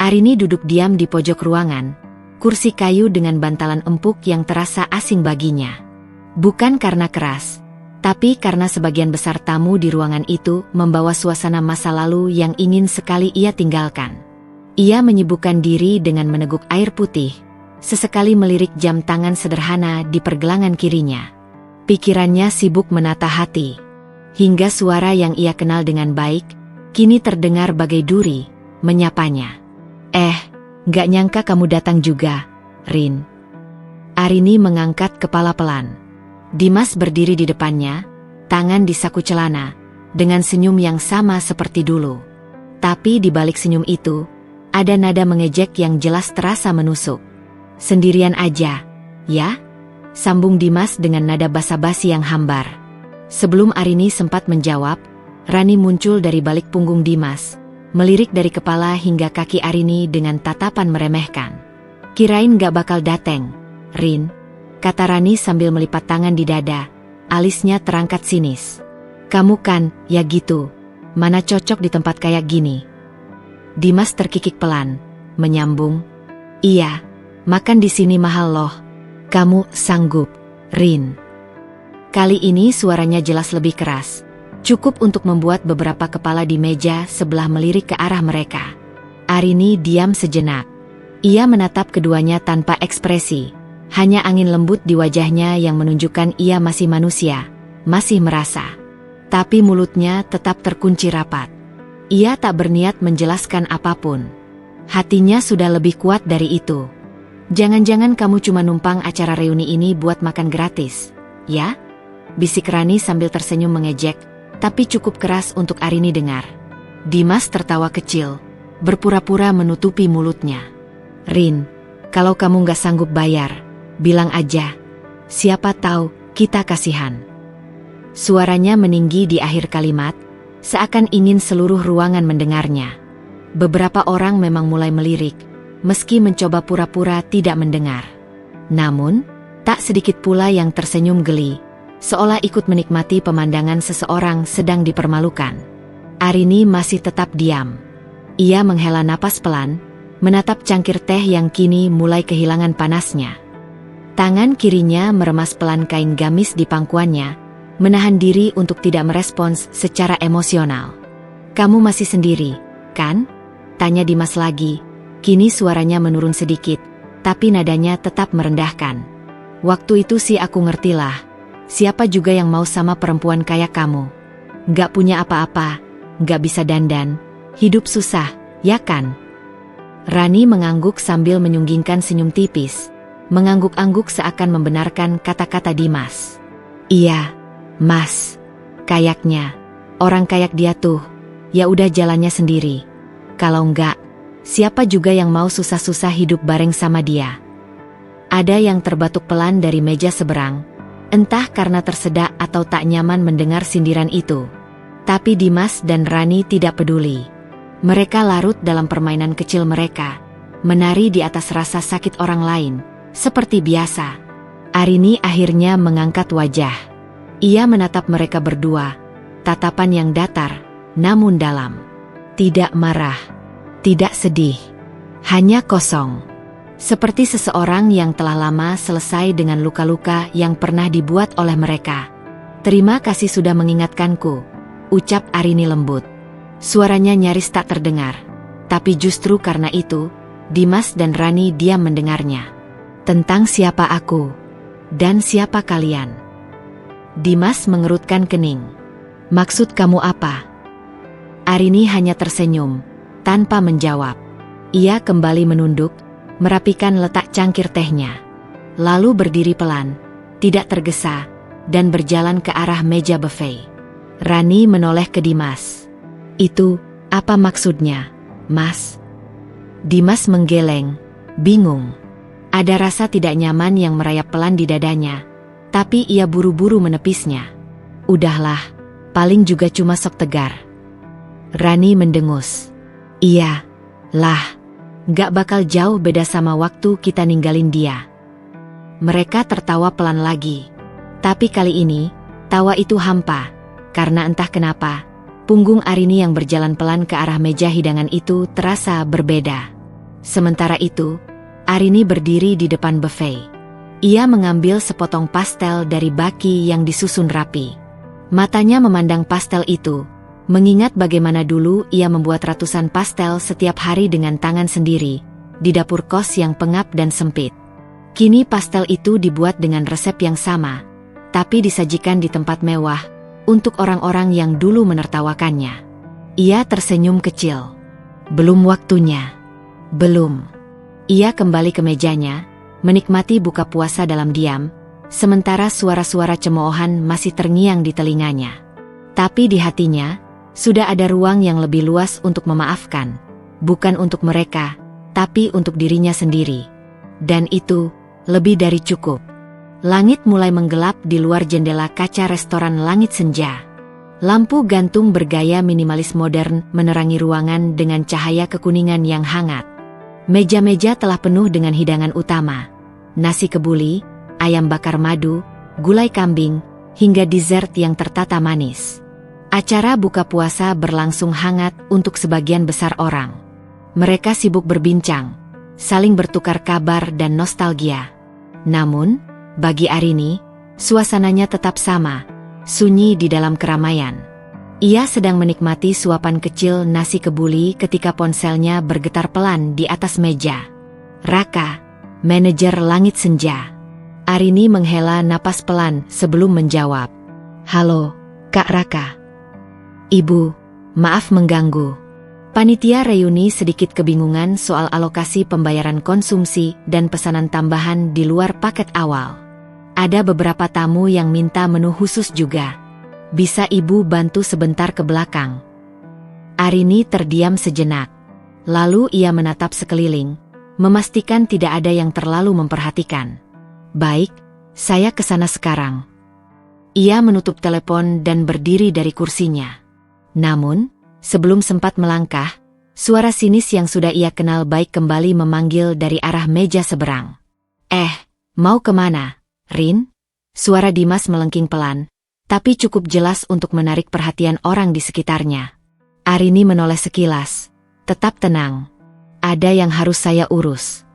Arini duduk diam di pojok ruangan, kursi kayu dengan bantalan empuk yang terasa asing baginya. Bukan karena keras, tapi karena sebagian besar tamu di ruangan itu membawa suasana masa lalu yang ingin sekali ia tinggalkan. Ia menyibukkan diri dengan meneguk air putih, sesekali melirik jam tangan sederhana di pergelangan kirinya. Pikirannya sibuk menata hati, hingga suara yang ia kenal dengan baik, kini terdengar bagai duri, menyapanya. Gak nyangka kamu datang juga, Rin." Arini mengangkat kepala pelan. Dimas berdiri di depannya, tangan di saku celana, dengan senyum yang sama seperti dulu. Tapi di balik senyum itu, ada nada mengejek yang jelas terasa menusuk. "Sendirian aja, ya?" sambung Dimas dengan nada basa-basi yang hambar. Sebelum Arini sempat menjawab, Rani muncul dari balik punggung Dimas, melirik dari kepala hingga kaki Arini dengan tatapan meremehkan. "Kirain gak bakal dateng, Rin," kata Rani sambil melipat tangan di dada, alisnya terangkat sinis. "Kamu kan, ya gitu, mana cocok di tempat kayak gini." Dimas terkikik pelan, menyambung, "Iya, makan di sini mahal loh. Kamu sanggup, Rin." Kali ini suaranya jelas lebih keras, cukup untuk membuat beberapa kepala di meja sebelah melirik ke arah mereka. Arini diam sejenak. Ia menatap keduanya tanpa ekspresi, hanya angin lembut di wajahnya yang menunjukkan ia masih manusia, masih merasa. Tapi mulutnya tetap terkunci rapat. Ia tak berniat menjelaskan apapun. Hatinya sudah lebih kuat dari itu. "Jangan-jangan kamu cuma numpang acara reuni ini buat makan gratis, ya?" bisik Rani sambil tersenyum mengejek, tapi cukup keras untuk Arini dengar. Dimas tertawa kecil, berpura-pura menutupi mulutnya. Rin, kalau kamu gak sanggup bayar, bilang aja. Siapa tahu kita kasihan. Suaranya meninggi di akhir kalimat, seakan ingin seluruh ruangan mendengarnya. Beberapa orang memang mulai melirik, meski mencoba pura-pura tidak mendengar. Namun, tak sedikit pula yang tersenyum geli, seolah ikut menikmati pemandangan seseorang sedang dipermalukan. Arini masih tetap diam. Ia menghela napas pelan, menatap cangkir teh yang kini mulai kehilangan panasnya. Tangan kirinya meremas pelan kain gamis di pangkuannya, menahan diri untuk tidak merespons secara emosional. "Kamu masih sendiri, kan?" tanya Dimas lagi. Kini suaranya menurun sedikit, tapi nadanya tetap merendahkan. "Waktu itu sih aku ngertilah, siapa juga yang mau sama perempuan kayak kamu. Gak punya apa-apa, gak bisa dandan, hidup susah, ya kan?" Rani mengangguk sambil menyunggingkan senyum tipis, mengangguk-angguk seakan membenarkan kata-kata Dimas. "Iya, Mas, kayaknya orang kayak dia tuh, ya udah jalannya sendiri. Kalau enggak, siapa juga yang mau susah-susah hidup bareng sama dia?" Ada yang terbatuk pelan dari meja seberang, entah karena tersedak atau tak nyaman mendengar sindiran itu. Tapi Dimas dan Rani tidak peduli. Mereka larut dalam permainan kecil mereka, menari di atas rasa sakit orang lain, seperti biasa. Arini akhirnya mengangkat wajah. Ia menatap mereka berdua, tatapan yang datar, namun dalam. Tidak marah, tidak sedih, hanya kosong. Seperti seseorang yang telah lama selesai dengan luka-luka yang pernah dibuat oleh mereka. "Terima kasih sudah mengingatkanku," ucap Arini lembut. Suaranya nyaris tak terdengar, tapi justru karena itu, Dimas dan Rani diam mendengarnya. "Tentang siapa aku, dan siapa kalian?" Dimas mengerutkan kening. "Maksud kamu apa?" Arini hanya tersenyum, tanpa menjawab. Ia kembali menunduk, merapikan letak cangkir tehnya. Lalu berdiri pelan, tidak tergesa, dan berjalan ke arah meja buffet. Rani menoleh ke Dimas. "Itu, apa maksudnya, Mas?" Dimas menggeleng, bingung. Ada rasa tidak nyaman yang merayap pelan di dadanya, tapi ia buru-buru menepisnya. "Udahlah, paling juga cuma sok tegar." Rani mendengus. "Iya, lah, gak bakal jauh beda sama waktu kita ninggalin dia." Mereka tertawa pelan lagi. Tapi kali ini, tawa itu hampa, karena entah kenapa, punggung Arini yang berjalan pelan ke arah meja hidangan itu terasa berbeda. Sementara itu, Arini berdiri di depan buffet. Ia mengambil sepotong pastel dari baki yang disusun rapi. Matanya memandang pastel itu, mengingat bagaimana dulu ia membuat ratusan pastel setiap hari dengan tangan sendiri, di dapur kos yang pengap dan sempit. Kini pastel itu dibuat dengan resep yang sama, tapi disajikan di tempat mewah, untuk orang-orang yang dulu menertawakannya. Ia tersenyum kecil. "Belum waktunya." "Belum." Ia kembali ke mejanya, menikmati buka puasa dalam diam, sementara suara-suara cemoohan masih terngiang di telinganya. Tapi di hatinya, sudah ada ruang yang lebih luas untuk memaafkan, bukan untuk mereka, tapi untuk dirinya sendiri. Dan itu, lebih dari cukup. Langit mulai menggelap di luar jendela kaca restoran Langit Senja. Lampu gantung bergaya minimalis modern menerangi ruangan dengan cahaya kekuningan yang hangat. Meja-meja telah penuh dengan hidangan utama. Nasi kebuli, ayam bakar madu, gulai kambing, hingga dessert yang tertata manis. Acara buka puasa berlangsung hangat untuk sebagian besar orang. Mereka sibuk berbincang, saling bertukar kabar dan nostalgia. Namun, bagi Arini, suasananya tetap sama, sunyi di dalam keramaian. Ia sedang menikmati suapan kecil nasi kebuli ketika ponselnya bergetar pelan di atas meja. "Raka, manajer Langit Senja." Arini menghela napas pelan sebelum menjawab. "Halo, Kak Raka." "Ibu, maaf mengganggu." Panitia reuni sedikit kebingungan soal alokasi pembayaran konsumsi dan pesanan tambahan di luar paket awal. Ada beberapa tamu yang minta menu khusus juga. Bisa ibu bantu sebentar ke belakang? Arini terdiam sejenak. Lalu ia menatap sekeliling, memastikan tidak ada yang terlalu memperhatikan. Baik, saya ke sana sekarang. Ia menutup telepon dan berdiri dari kursinya. Namun, sebelum sempat melangkah, suara sinis yang sudah ia kenal baik kembali memanggil dari arah meja seberang. Mau kemana, Rin? Suara Dimas melengking pelan, tapi cukup jelas untuk menarik perhatian orang di sekitarnya. Arini menoleh sekilas. Tetap tenang. Ada yang harus saya urus.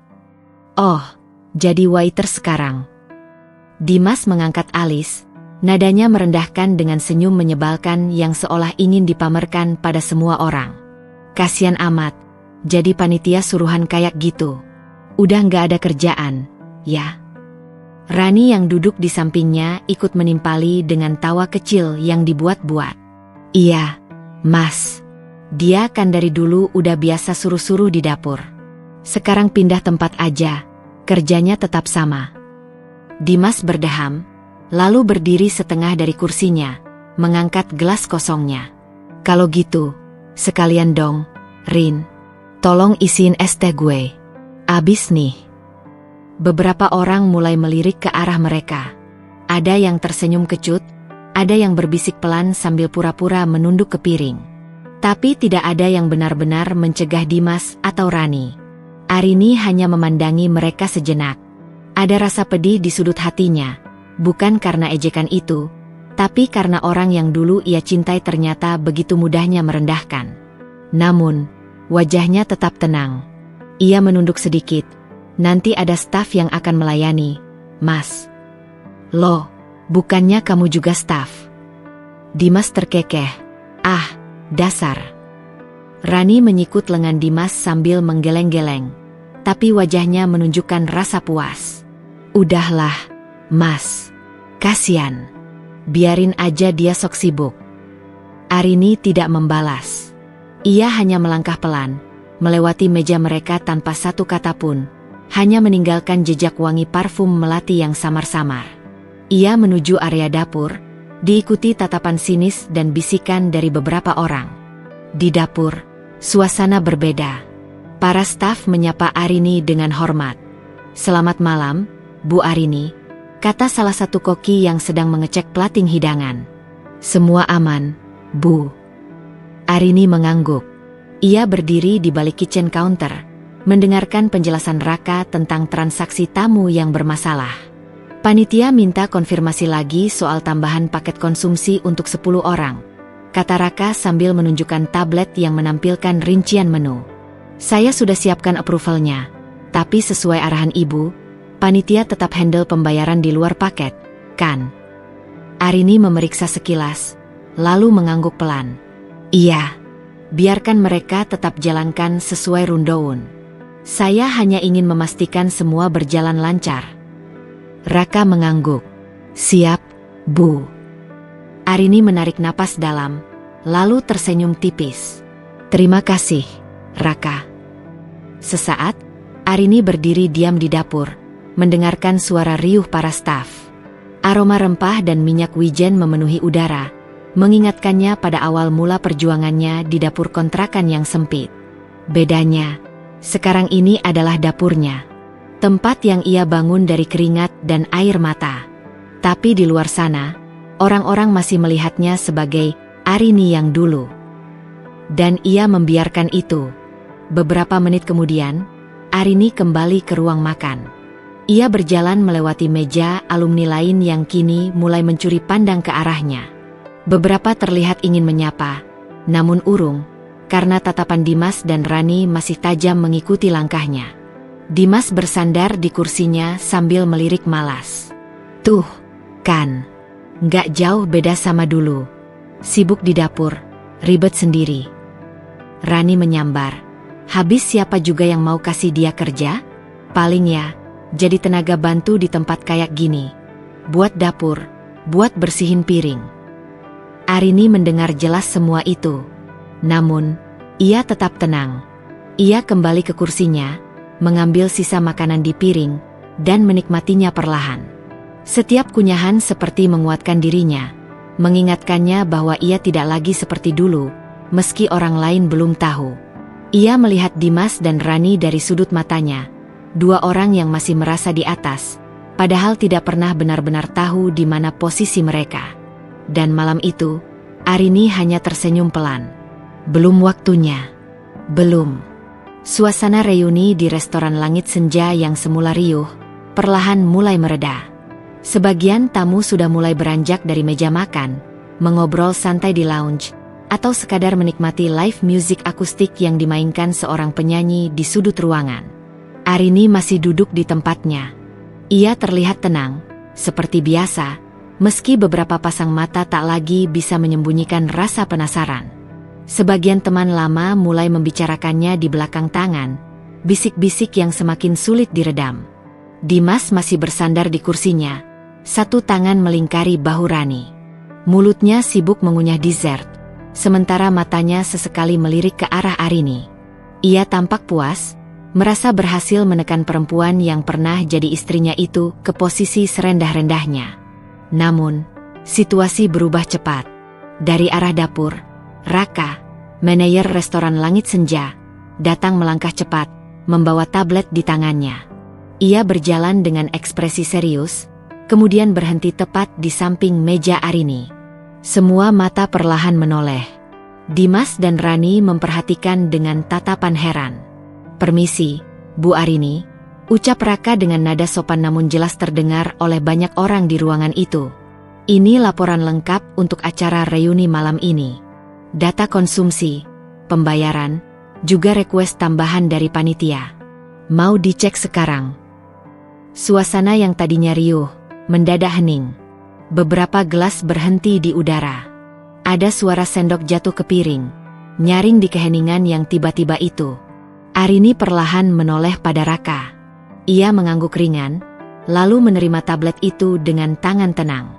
Oh, jadi waiter sekarang. Dimas mengangkat alis, nadanya merendahkan dengan senyum menyebalkan yang seolah ingin dipamerkan pada semua orang. Kasian amat, jadi panitia suruhan kayak gitu. Udah nggak ada kerjaan, ya? Rani yang duduk di sampingnya ikut menimpali dengan tawa kecil yang dibuat-buat. Iya, Mas. Dia kan dari dulu udah biasa suruh-suruh di dapur. Sekarang pindah tempat aja, kerjanya tetap sama. Dimas berdeham, lalu berdiri setengah dari kursinya, mengangkat gelas kosongnya. Kalau gitu, sekalian dong, Rin. Tolong isiin es teh gue. Abis nih. Beberapa orang mulai melirik ke arah mereka. Ada yang tersenyum kecut, ada yang berbisik pelan sambil pura-pura menunduk ke piring. Tapi tidak ada yang benar-benar mencegah Dimas atau Rani. Arini hanya memandangi mereka sejenak. Ada rasa pedih di sudut hatinya, bukan karena ejekan itu, tapi karena orang yang dulu ia cintai ternyata begitu mudahnya merendahkan. Namun, wajahnya tetap tenang. Ia menunduk sedikit. Nanti ada staf yang akan melayani, Mas. Loh, bukannya kamu juga staf? Dimas terkekeh. Dasar. Rani menyikut lengan Dimas sambil menggeleng-geleng, tapi wajahnya menunjukkan rasa puas. Udahlah, Mas. Kasian. Biarin aja dia sok sibuk. Arini tidak membalas. Ia hanya melangkah pelan, melewati meja mereka tanpa satu kata pun, hanya meninggalkan jejak wangi parfum melati yang samar-samar. Ia menuju area dapur, diikuti tatapan sinis dan bisikan dari beberapa orang. Di dapur, suasana berbeda. Para staf menyapa Arini dengan hormat. Selamat malam, Bu Arini, kata salah satu koki yang sedang mengecek plating hidangan. Semua aman, Bu. Arini mengangguk. Ia berdiri di balik kitchen counter, mendengarkan penjelasan Raka tentang transaksi tamu yang bermasalah. Panitia minta konfirmasi lagi soal tambahan paket konsumsi untuk 10 orang, kata Raka sambil menunjukkan tablet yang menampilkan rincian menu. Saya sudah siapkan approvalnya, tapi sesuai arahan Ibu, panitia tetap handle pembayaran di luar paket, kan? Arini memeriksa sekilas, lalu mengangguk pelan. Iya, biarkan mereka tetap jalankan sesuai rundown. Saya hanya ingin memastikan semua berjalan lancar. Raka mengangguk. Siap, Bu. Arini menarik napas dalam, lalu tersenyum tipis. Terima kasih, Raka. Sesaat, Arini berdiri diam di dapur, mendengarkan suara riuh para staf. Aroma rempah dan minyak wijen memenuhi udara, mengingatkannya pada awal mula perjuangannya di dapur kontrakan yang sempit. Bedanya, sekarang ini adalah dapurnya. Tempat yang ia bangun dari keringat dan air mata. Tapi di luar sana, orang-orang masih melihatnya sebagai Arini yang dulu. Dan ia membiarkan itu. Beberapa menit kemudian, Arini kembali ke ruang makan. Ia berjalan melewati meja alumni lain yang kini mulai mencuri pandang ke arahnya. Beberapa terlihat ingin menyapa, namun urung, karena tatapan Dimas dan Rani masih tajam mengikuti langkahnya. Dimas bersandar di kursinya sambil melirik malas. Tuh, kan. Nggak jauh beda sama dulu. Sibuk di dapur, ribet sendiri. Rani menyambar. Habis siapa juga yang mau kasih dia kerja? Paling ya, jadi tenaga bantu di tempat kayak gini. Buat dapur, buat bersihin piring. Arini mendengar jelas semua itu. Namun, ia tetap tenang. Ia kembali ke kursinya, mengambil sisa makanan di piring, dan menikmatinya perlahan. Setiap kunyahan seperti menguatkan dirinya, mengingatkannya bahwa ia tidak lagi seperti dulu, meski orang lain belum tahu. Ia melihat Dimas dan Rani dari sudut matanya, dua orang yang masih merasa di atas, padahal tidak pernah benar-benar tahu di mana posisi mereka. Dan malam itu, Arini hanya tersenyum pelan. Belum waktunya. Belum. Suasana reuni di restoran Langit Senja yang semula riuh, perlahan mulai mereda. Sebagian tamu sudah mulai beranjak dari meja makan, mengobrol santai di lounge, atau sekadar menikmati live music akustik yang dimainkan seorang penyanyi di sudut ruangan. Arini masih duduk di tempatnya. Ia terlihat tenang, seperti biasa, meski beberapa pasang mata tak lagi bisa menyembunyikan rasa penasaran. Sebagian teman lama mulai membicarakannya di belakang tangan, bisik-bisik yang semakin sulit diredam. Dimas masih bersandar di kursinya, satu tangan melingkari bahu Rani. Mulutnya sibuk mengunyah dessert, sementara matanya sesekali melirik ke arah Arini. Ia tampak puas, merasa berhasil menekan perempuan yang pernah jadi istrinya itu ke posisi serendah-rendahnya. Namun, situasi berubah cepat. Dari arah dapur, Raka, manajer restoran Langit Senja, datang melangkah cepat, membawa tablet di tangannya. Ia berjalan dengan ekspresi serius, kemudian berhenti tepat di samping meja Arini. Semua mata perlahan menoleh. Dimas dan Rani memperhatikan dengan tatapan heran. "Permisi, Bu Arini," ucap Raka dengan nada sopan namun jelas terdengar oleh banyak orang di ruangan itu. "Ini laporan lengkap untuk acara reuni malam ini. Data konsumsi, pembayaran, juga request tambahan dari panitia. Mau dicek sekarang." Suasana yang tadinya riuh, mendadak hening. Beberapa gelas berhenti di udara. Ada suara sendok jatuh ke piring, nyaring di keheningan yang tiba-tiba itu. Arini perlahan menoleh pada Raka. Ia mengangguk ringan, lalu menerima tablet itu dengan tangan tenang.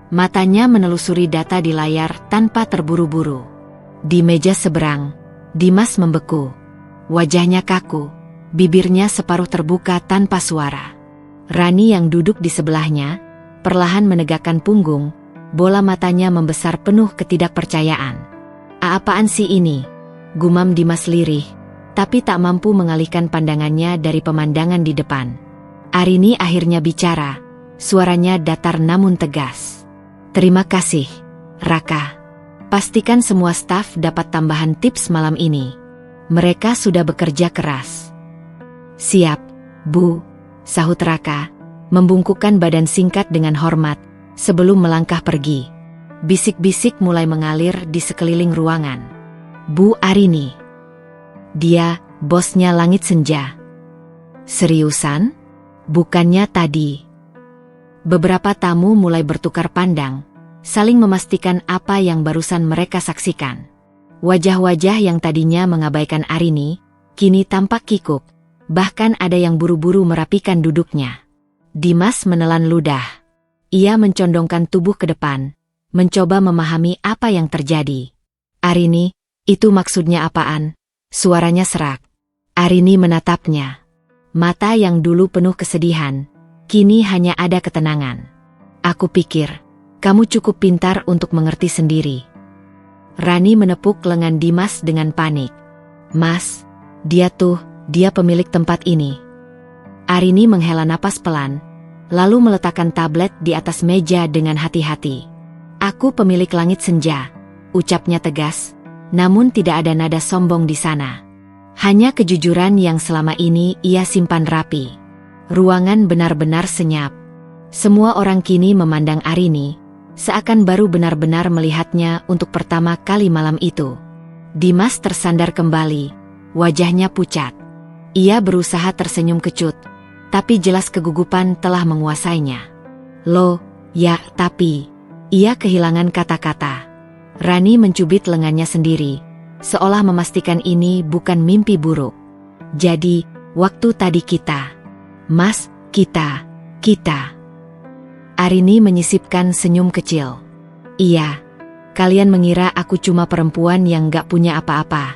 Matanya menelusuri data di layar tanpa terburu-buru. Di meja seberang, Dimas membeku. Wajahnya kaku, bibirnya separuh terbuka tanpa suara. Rani yang duduk di sebelahnya, perlahan menegakkan punggung, bola matanya membesar penuh ketidakpercayaan. "Apaan sih ini?" gumam Dimas lirih, tapi tak mampu mengalihkan pandangannya dari pemandangan di depan. Arini akhirnya bicara, suaranya datar namun tegas. "Terima kasih, Raka. Pastikan semua staf dapat tambahan tips malam ini. Mereka sudah bekerja keras." "Siap, Bu," sahut Raka, membungkukkan badan singkat dengan hormat, sebelum melangkah pergi. Bisik-bisik mulai mengalir di sekeliling ruangan. "Bu Arini. Dia, bosnya Langit Senja." "Seriusan? Bukannya tadi?" Beberapa tamu mulai bertukar pandang, saling memastikan apa yang barusan mereka saksikan. Wajah-wajah yang tadinya mengabaikan Arini, kini tampak kikuk, bahkan ada yang buru-buru merapikan duduknya. Dimas menelan ludah. Ia mencondongkan tubuh ke depan, mencoba memahami apa yang terjadi. "Arini, itu maksudnya apaan?" Suaranya serak. Arini menatapnya. Mata yang dulu penuh kesedihan, kini hanya ada ketenangan. "Aku pikir, kamu cukup pintar untuk mengerti sendiri." Rani menepuk lengan Dimas dengan panik. "Mas, dia pemilik tempat ini." Arini menghela napas pelan, lalu meletakkan tablet di atas meja dengan hati-hati. "Aku pemilik Langit Senja," ucapnya tegas, namun tidak ada nada sombong di sana. Hanya kejujuran yang selama ini ia simpan rapi. Ruangan benar-benar senyap. Semua orang kini memandang Arini, seakan baru benar-benar melihatnya untuk pertama kali malam itu. Dimas tersandar kembali, wajahnya pucat. Ia berusaha tersenyum kecut, tapi jelas kegugupan telah menguasainya. "Loh, ya, tapi..." Ia kehilangan kata-kata. Rani mencubit lengannya sendiri, seolah memastikan ini bukan mimpi buruk. "Jadi, waktu tadi kita..." "Mas, kita..." Arini menyisipkan senyum kecil. "Iya, kalian mengira aku cuma perempuan yang gak punya apa-apa.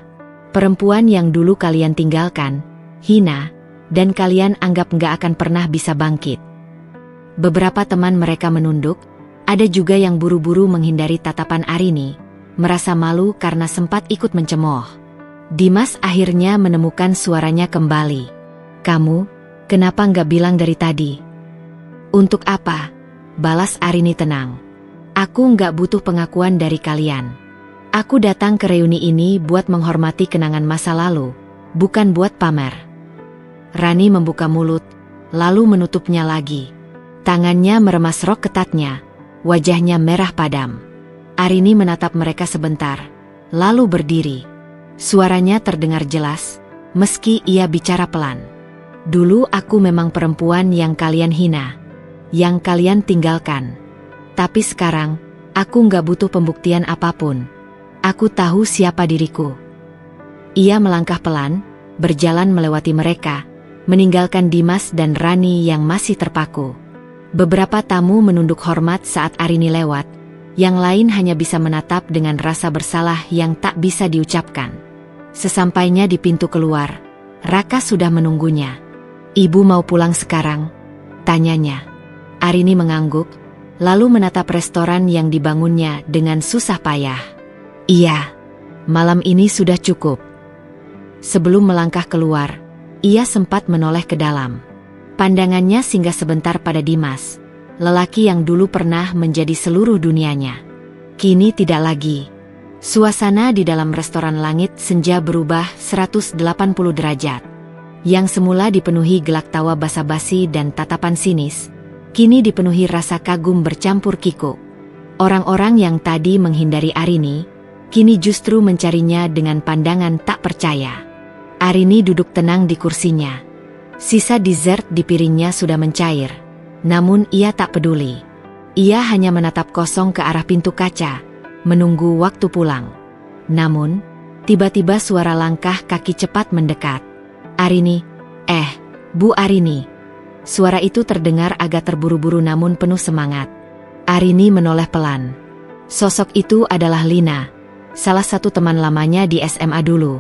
Perempuan yang dulu kalian tinggalkan, hina, dan kalian anggap gak akan pernah bisa bangkit. Beberapa teman mereka menunduk, ada juga yang buru-buru menghindari tatapan Arini, merasa malu karena sempat ikut mencemooh. Dimas akhirnya menemukan suaranya kembali. "Kamu, kenapa nggak bilang dari tadi?" "Untuk apa?" balas Arini tenang. "Aku nggak butuh pengakuan dari kalian. Aku datang ke reuni ini buat menghormati kenangan masa lalu, bukan buat pamer." Rani membuka mulut, lalu menutupnya lagi. Tangannya meremas rok ketatnya, wajahnya merah padam. Arini menatap mereka sebentar, lalu berdiri. Suaranya terdengar jelas, meski ia bicara pelan. "Dulu aku memang perempuan yang kalian hina, yang kalian tinggalkan. Tapi sekarang, aku nggak butuh pembuktian apapun. Aku tahu siapa diriku." Ia melangkah pelan, berjalan melewati mereka, meninggalkan Dimas dan Rani yang masih terpaku. Beberapa tamu menunduk hormat saat Arini lewat, yang lain hanya bisa menatap dengan rasa bersalah yang tak bisa diucapkan. Sesampainya di pintu keluar, Raka sudah menunggunya. "Ibu mau pulang sekarang?" tanyanya. Arini mengangguk, lalu menatap restoran yang dibangunnya dengan susah payah. "Iya, malam ini sudah cukup." Sebelum melangkah keluar, ia sempat menoleh ke dalam. Pandangannya singgah sebentar pada Dimas, lelaki yang dulu pernah menjadi seluruh dunianya. Kini tidak lagi. Suasana di dalam restoran Langit Senja berubah 180 derajat. Yang semula dipenuhi gelak tawa basa-basi dan tatapan sinis, kini dipenuhi rasa kagum bercampur kikuk. Orang-orang yang tadi menghindari Arini, kini justru mencarinya dengan pandangan tak percaya. Arini duduk tenang di kursinya. Sisa dessert di piringnya sudah mencair, namun ia tak peduli. Ia hanya menatap kosong ke arah pintu kaca, menunggu waktu pulang. Namun, tiba-tiba suara langkah kaki cepat mendekat. "Arini, Bu Arini." Suara itu terdengar agak terburu-buru namun penuh semangat. Arini menoleh pelan. Sosok itu adalah Lina, salah satu teman lamanya di SMA dulu.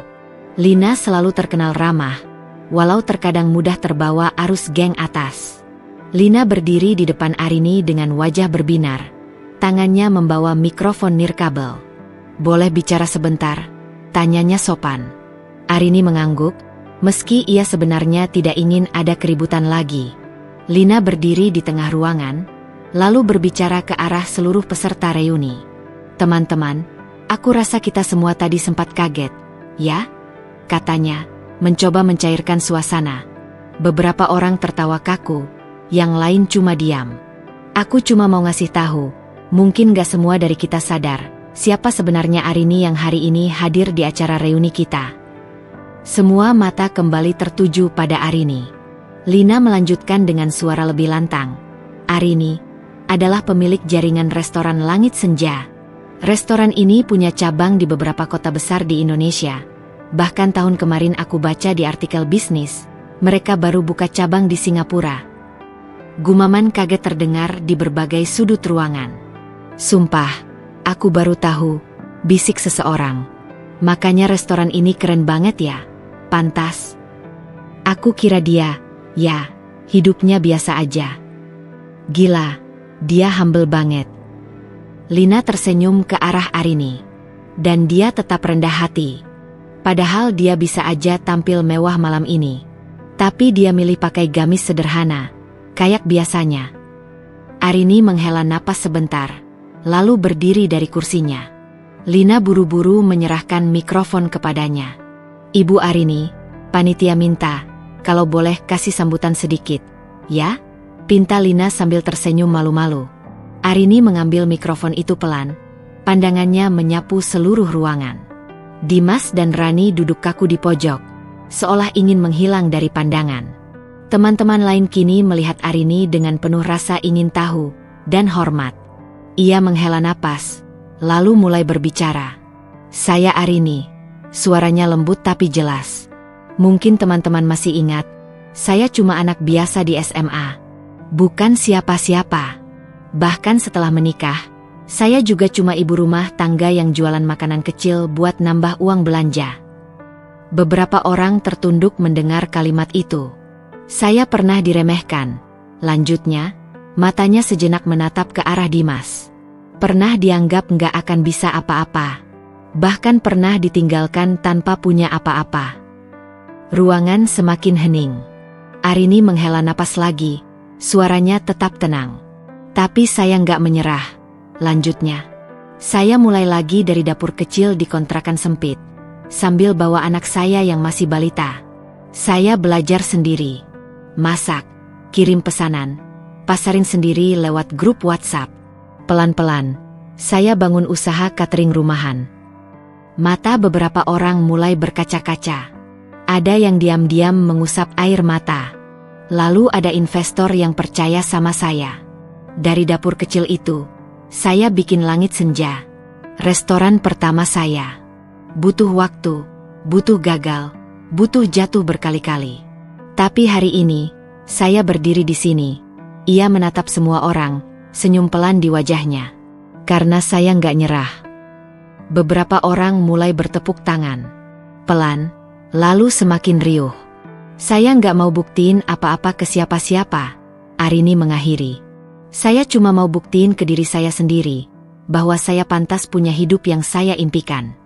Lina selalu terkenal ramah, walau terkadang mudah terbawa arus geng atas. Lina berdiri di depan Arini dengan wajah berbinar. Tangannya membawa mikrofon nirkabel. "Boleh bicara sebentar?" tanyanya sopan. Arini mengangguk, meski ia sebenarnya tidak ingin ada keributan lagi. Lina berdiri di tengah ruangan, lalu berbicara ke arah seluruh peserta reuni. "Teman-teman, aku rasa kita semua tadi sempat kaget, ya?" katanya, mencoba mencairkan suasana. Beberapa orang tertawa kaku, yang lain cuma diam. "Aku cuma mau ngasih tahu, mungkin gak semua dari kita sadar, siapa sebenarnya Arini yang hari ini hadir di acara reuni kita." Semua mata kembali tertuju pada Arini. Lina melanjutkan dengan suara lebih lantang. "Arini adalah pemilik jaringan restoran Langit Senja. Restoran ini punya cabang di beberapa kota besar di Indonesia. Bahkan tahun kemarin aku baca di artikel bisnis, mereka baru buka cabang di Singapura." Gumaman kaget terdengar di berbagai sudut ruangan. "Sumpah, aku baru tahu," bisik seseorang. "Makanya restoran ini keren banget ya, pantas. Aku kira dia, ya, hidupnya biasa aja. Gila, dia humble banget." Lina tersenyum ke arah Arini. Dan dia tetap rendah hati. Padahal dia bisa aja tampil mewah malam ini. Tapi dia milih pakai gamis sederhana, kayak biasanya. Arini menghela napas sebentar, lalu berdiri dari kursinya. Lina buru-buru menyerahkan mikrofon kepadanya. "Ibu Arini, panitia minta, kalau boleh kasih sambutan sedikit, ya?" pinta Lina sambil tersenyum malu-malu. Arini mengambil mikrofon itu pelan, pandangannya menyapu seluruh ruangan. Dimas dan Rani duduk kaku di pojok, seolah ingin menghilang dari pandangan. Teman-teman lain kini melihat Arini dengan penuh rasa ingin tahu dan hormat. Ia menghela napas, lalu mulai berbicara. "Saya Arini." Suaranya lembut tapi jelas. "Mungkin teman-teman masih ingat, saya cuma anak biasa di SMA. Bukan siapa-siapa. Bahkan setelah menikah, saya juga cuma ibu rumah tangga yang jualan makanan kecil buat nambah uang belanja." Beberapa orang tertunduk mendengar kalimat itu. "Saya pernah diremehkan," lanjutnya, Matanya sejenak menatap ke arah Dimas. Pernah dianggap nggak akan bisa apa-apa. Bahkan pernah ditinggalkan tanpa punya apa-apa. Ruangan semakin hening. Arini menghela napas lagi. Suaranya tetap tenang. Tapi saya nggak menyerah. Lanjutnya. Saya mulai lagi dari dapur kecil di kontrakan sempit. Sambil bawa anak saya yang masih balita. Saya belajar sendiri. Masak, kirim pesanan, pasarin sendiri lewat grup WhatsApp. Pelan-pelan, saya bangun usaha catering rumahan. Mata beberapa orang mulai berkaca-kaca. Ada yang diam-diam mengusap air mata. Lalu ada investor yang percaya sama saya. Dari dapur kecil itu, saya bikin Langit Senja. Restoran pertama saya. Butuh waktu, butuh gagal, butuh jatuh berkali-kali. Tapi hari ini, saya berdiri di sini. Ia menatap semua orang, senyum pelan di wajahnya. Karena saya nggak nyerah. Beberapa orang mulai bertepuk tangan. Pelan, lalu semakin riuh. Saya nggak mau buktiin apa-apa ke siapa-siapa. Arini mengakhiri. Saya cuma mau buktiin ke diri saya sendiri, bahwa saya pantas punya hidup yang saya impikan.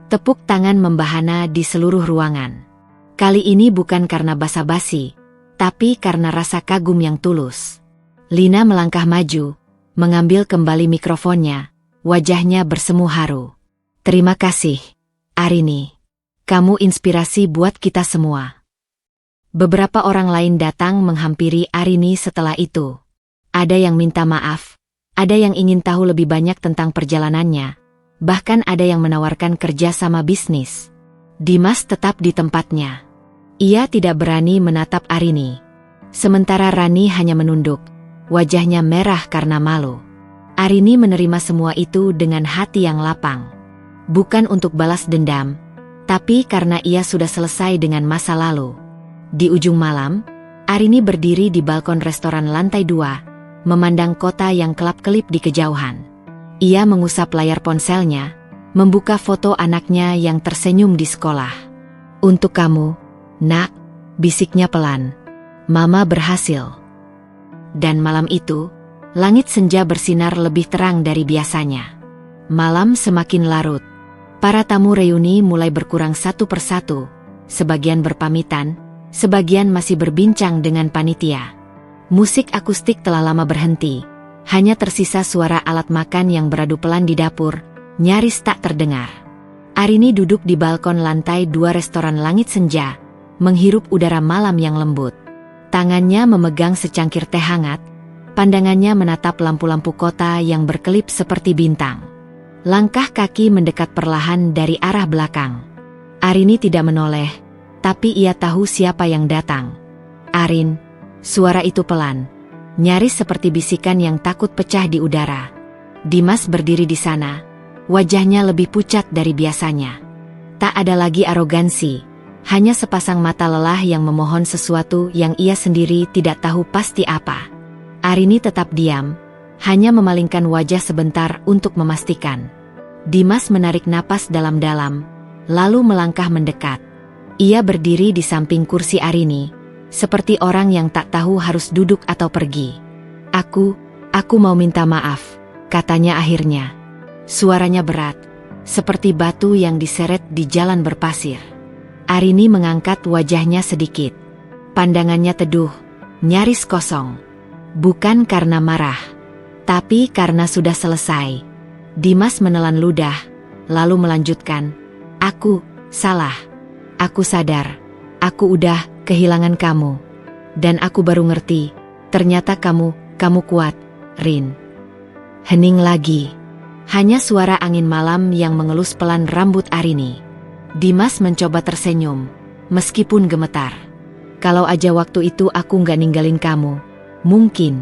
Tepuk tangan membahana di seluruh ruangan. Kali ini bukan karena basa-basi, tapi karena rasa kagum yang tulus. Lina melangkah maju, mengambil kembali mikrofonnya, wajahnya bersemu haru. Terima kasih, Arini. Kamu inspirasi buat kita semua. Beberapa orang lain datang menghampiri Arini setelah itu. Ada yang minta maaf, ada yang ingin tahu lebih banyak tentang perjalanannya, bahkan ada yang menawarkan kerja sama bisnis. Dimas tetap di tempatnya. Ia tidak berani menatap Arini. Sementara Rani hanya menunduk, wajahnya merah karena malu. Arini menerima semua itu dengan hati yang lapang. Bukan untuk balas dendam, tapi karena ia sudah selesai dengan masa lalu. Di ujung malam, Arini berdiri di balkon restoran lantai 2, memandang kota yang kelap-kelip di kejauhan. Ia mengusap layar ponselnya, membuka foto anaknya yang tersenyum di sekolah. Untuk kamu, Nak, bisiknya pelan. Mama berhasil. Dan malam itu, langit senja bersinar lebih terang dari biasanya. Malam semakin larut. Para tamu reuni mulai berkurang satu persatu. Sebagian berpamitan, sebagian masih berbincang dengan panitia. Musik akustik telah lama berhenti. Hanya tersisa suara alat makan yang beradu pelan di dapur, nyaris tak terdengar. Arini duduk di balkon lantai 2 restoran Langit Senja, menghirup udara malam yang lembut. Tangannya memegang secangkir teh hangat, pandangannya menatap lampu-lampu kota yang berkelip seperti bintang. Langkah kaki mendekat perlahan dari arah belakang. Arini tidak menoleh, tapi ia tahu siapa yang datang. Arin, suara itu pelan, nyaris seperti bisikan yang takut pecah di udara. Dimas berdiri di sana, wajahnya lebih pucat dari biasanya. Tak ada lagi arogansi. Hanya sepasang mata lelah yang memohon sesuatu yang ia sendiri tidak tahu pasti apa. Arini tetap diam, hanya memalingkan wajah sebentar untuk memastikan. Dimas menarik napas dalam-dalam, lalu melangkah mendekat. Ia berdiri di samping kursi Arini, seperti orang yang tak tahu harus duduk atau pergi. Aku mau minta maaf, katanya akhirnya. Suaranya berat, seperti batu yang diseret di jalan berpasir. Arini mengangkat wajahnya sedikit. Pandangannya teduh, nyaris kosong. Bukan karena marah, tapi karena sudah selesai. Dimas menelan ludah, lalu melanjutkan. Aku salah. Aku sadar. Aku udah kehilangan kamu. Dan aku baru ngerti. Ternyata kamu kuat, Rin. Hening lagi. Hanya suara angin malam yang mengelus pelan rambut Arini. Dimas mencoba tersenyum, meskipun gemetar. Kalau aja waktu itu aku nggak ninggalin kamu, mungkin.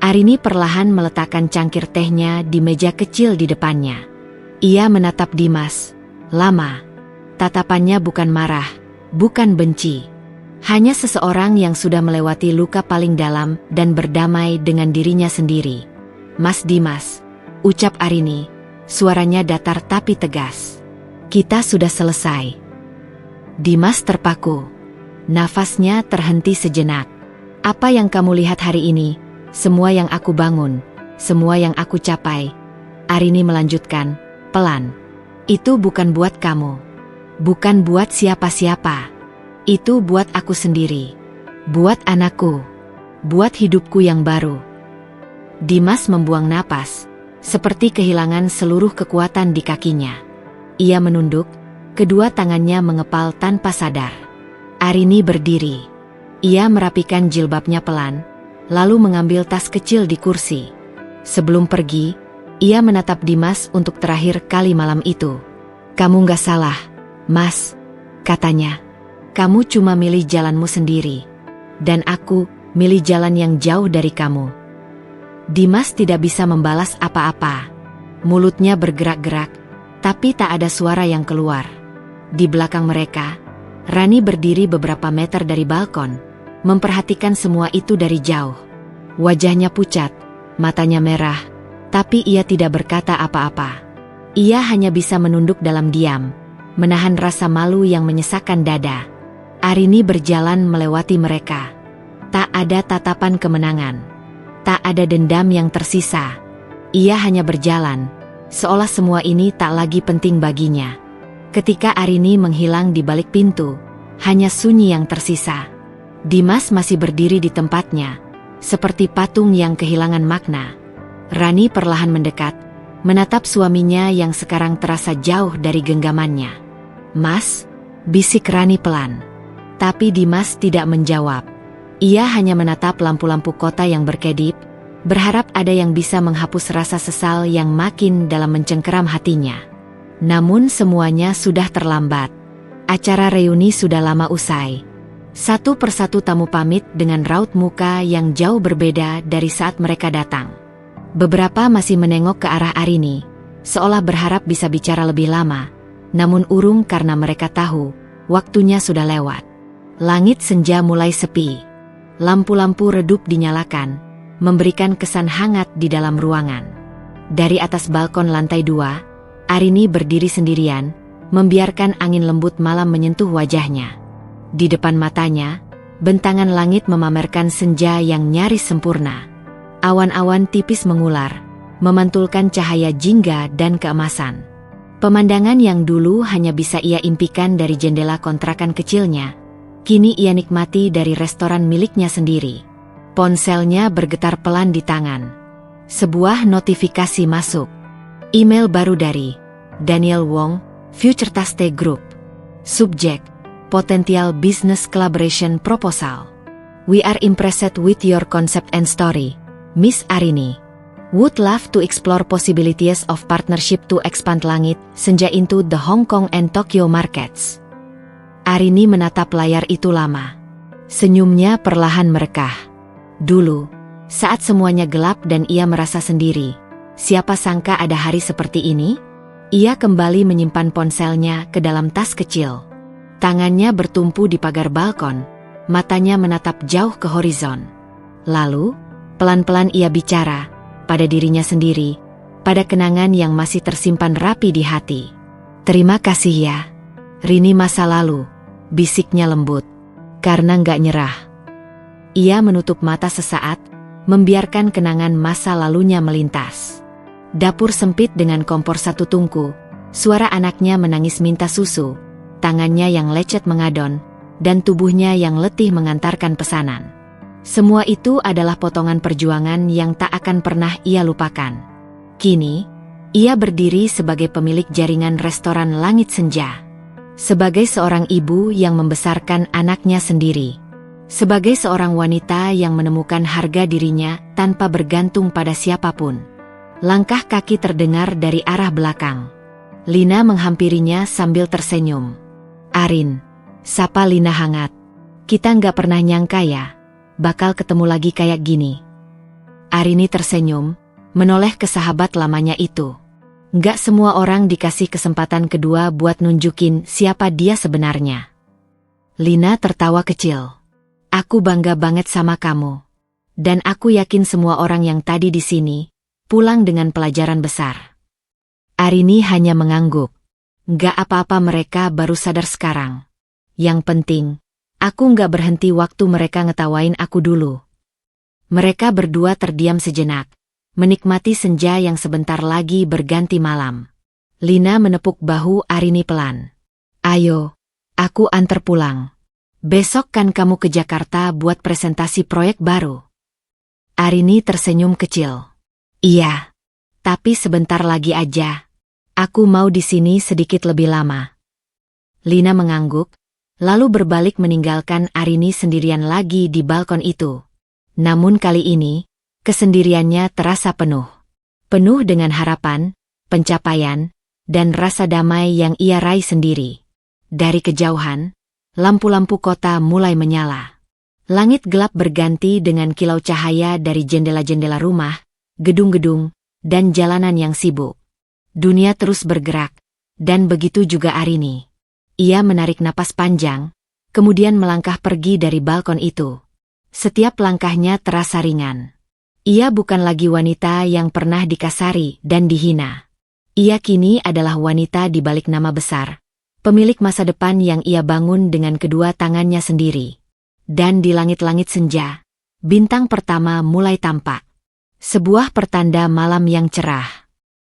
Arini perlahan meletakkan cangkir tehnya di meja kecil di depannya. Ia menatap Dimas, lama. Tatapannya bukan marah, bukan benci. Hanya seseorang yang sudah melewati luka paling dalam dan berdamai dengan dirinya sendiri. Mas Dimas, ucap Arini, suaranya datar tapi tegas. Kita sudah selesai. Dimas terpaku. Nafasnya terhenti sejenak. Apa yang kamu lihat hari ini, semua yang aku bangun, semua yang aku capai. Arini melanjutkan, pelan. Itu bukan buat kamu. Bukan buat siapa-siapa. Itu buat aku sendiri. Buat anakku. Buat hidupku yang baru. Dimas membuang napas, seperti kehilangan seluruh kekuatan di kakinya. Ia menunduk, kedua tangannya mengepal tanpa sadar. Arini berdiri. Ia merapikan jilbabnya pelan, lalu mengambil tas kecil di kursi. Sebelum pergi, ia menatap Dimas untuk terakhir kali malam itu. Kamu gak salah, Mas, katanya. Kamu cuma milih jalanmu sendiri. Dan aku milih jalan yang jauh dari kamu. Dimas tidak bisa membalas apa-apa. Mulutnya bergerak-gerak, tapi tak ada suara yang keluar. Di belakang mereka, Rani berdiri beberapa meter dari balkon, memperhatikan semua itu dari jauh. Wajahnya pucat, matanya merah, tapi ia tidak berkata apa-apa. Ia hanya bisa menunduk dalam diam, menahan rasa malu yang menyesakkan dada. Arini berjalan melewati mereka. Tak ada tatapan kemenangan. Tak ada dendam yang tersisa. Ia hanya berjalan, seolah semua ini tak lagi penting baginya. Ketika Arini menghilang di balik pintu, hanya sunyi yang tersisa. Dimas masih berdiri di tempatnya, seperti patung yang kehilangan makna. Rani perlahan mendekat, menatap suaminya yang sekarang terasa jauh dari genggamannya. Mas, bisik Rani pelan. Tapi Dimas tidak menjawab. Ia hanya menatap lampu-lampu kota yang berkedip, berharap ada yang bisa menghapus rasa sesal yang makin dalam mencengkeram hatinya. Namun semuanya sudah terlambat. Acara reuni sudah lama usai. Satu persatu tamu pamit dengan raut muka yang jauh berbeda dari saat mereka datang. Beberapa masih menengok ke arah Arini, seolah berharap bisa bicara lebih lama, namun urung karena mereka tahu, waktunya sudah lewat. Langit senja mulai sepi. Lampu-lampu redup dinyalakan, memberikan kesan hangat di dalam ruangan. Dari atas balkon lantai 2, Arini berdiri sendirian, membiarkan angin lembut malam menyentuh wajahnya. Di depan matanya, bentangan langit memamerkan senja yang nyaris sempurna. Awan-awan tipis mengular, memantulkan cahaya jingga dan keemasan. Pemandangan yang dulu hanya bisa ia impikan dari jendela kontrakan kecilnya, kini ia nikmati dari restoran miliknya sendiri. Ponselnya bergetar pelan di tangan. Sebuah notifikasi masuk. Email baru dari Daniel Wong, Future Taste Group. Subjek, Potential Business Collaboration Proposal. We are impressed with your concept and story, Miss Arini. Would love to explore possibilities of partnership to expand Langit Senja into the Hong Kong and Tokyo markets. Arini menatap layar itu lama. Senyumnya perlahan merekah. Dulu, saat semuanya gelap dan ia merasa sendiri, siapa sangka ada hari seperti ini? Ia kembali menyimpan ponselnya ke dalam tas kecil. Tangannya bertumpu di pagar balkon, matanya menatap jauh ke horizon. Lalu, pelan-pelan ia bicara, pada dirinya sendiri, pada kenangan yang masih tersimpan rapi di hati. Terima kasih ya, Rini masa lalu, bisiknya lembut, karena nggak nyerah. Ia menutup mata sesaat, membiarkan kenangan masa lalunya melintas. Dapur sempit dengan kompor satu tungku, suara anaknya menangis minta susu, tangannya yang lecet mengadon, dan tubuhnya yang letih mengantarkan pesanan. Semua itu adalah potongan perjuangan yang tak akan pernah ia lupakan. Kini, ia berdiri sebagai pemilik jaringan restoran Langit Senja. Sebagai seorang ibu yang membesarkan anaknya sendiri. Sebagai seorang wanita yang menemukan harga dirinya tanpa bergantung pada siapapun. Langkah kaki terdengar dari arah belakang. Lina menghampirinya sambil tersenyum. Arin, sapa Lina hangat. Kita nggak pernah nyangka ya, bakal ketemu lagi kayak gini. Arini tersenyum, menoleh ke sahabat lamanya itu. Nggak semua orang dikasih kesempatan kedua buat nunjukin siapa dia sebenarnya. Lina tertawa kecil. Aku bangga banget sama kamu. Dan aku yakin semua orang yang tadi di sini, pulang dengan pelajaran besar. Arini hanya mengangguk. Nggak apa-apa, mereka baru sadar sekarang. Yang penting, aku nggak berhenti waktu mereka ngetawain aku dulu. Mereka berdua terdiam sejenak, menikmati senja yang sebentar lagi berganti malam. Lina menepuk bahu Arini pelan. Ayo, aku antar pulang. Besok kan kamu ke Jakarta buat presentasi proyek baru. Arini tersenyum kecil. Iya, tapi sebentar lagi aja. Aku mau di sini sedikit lebih lama. Lina mengangguk, lalu berbalik meninggalkan Arini sendirian lagi di balkon itu. Namun kali ini, kesendiriannya terasa penuh. Penuh dengan harapan, pencapaian, dan rasa damai yang ia raih sendiri. Dari kejauhan, lampu-lampu kota mulai menyala. Langit gelap berganti dengan kilau cahaya dari jendela-jendela rumah, gedung-gedung, dan jalanan yang sibuk. Dunia terus bergerak, dan begitu juga Arini. Ia menarik napas panjang, kemudian melangkah pergi dari balkon itu. Setiap langkahnya terasa ringan. Ia bukan lagi wanita yang pernah dikasari dan dihina. Ia kini adalah wanita di balik nama besar, pemilik masa depan yang ia bangun dengan kedua tangannya sendiri. Dan di langit-langit senja, bintang pertama mulai tampak. Sebuah pertanda malam yang cerah.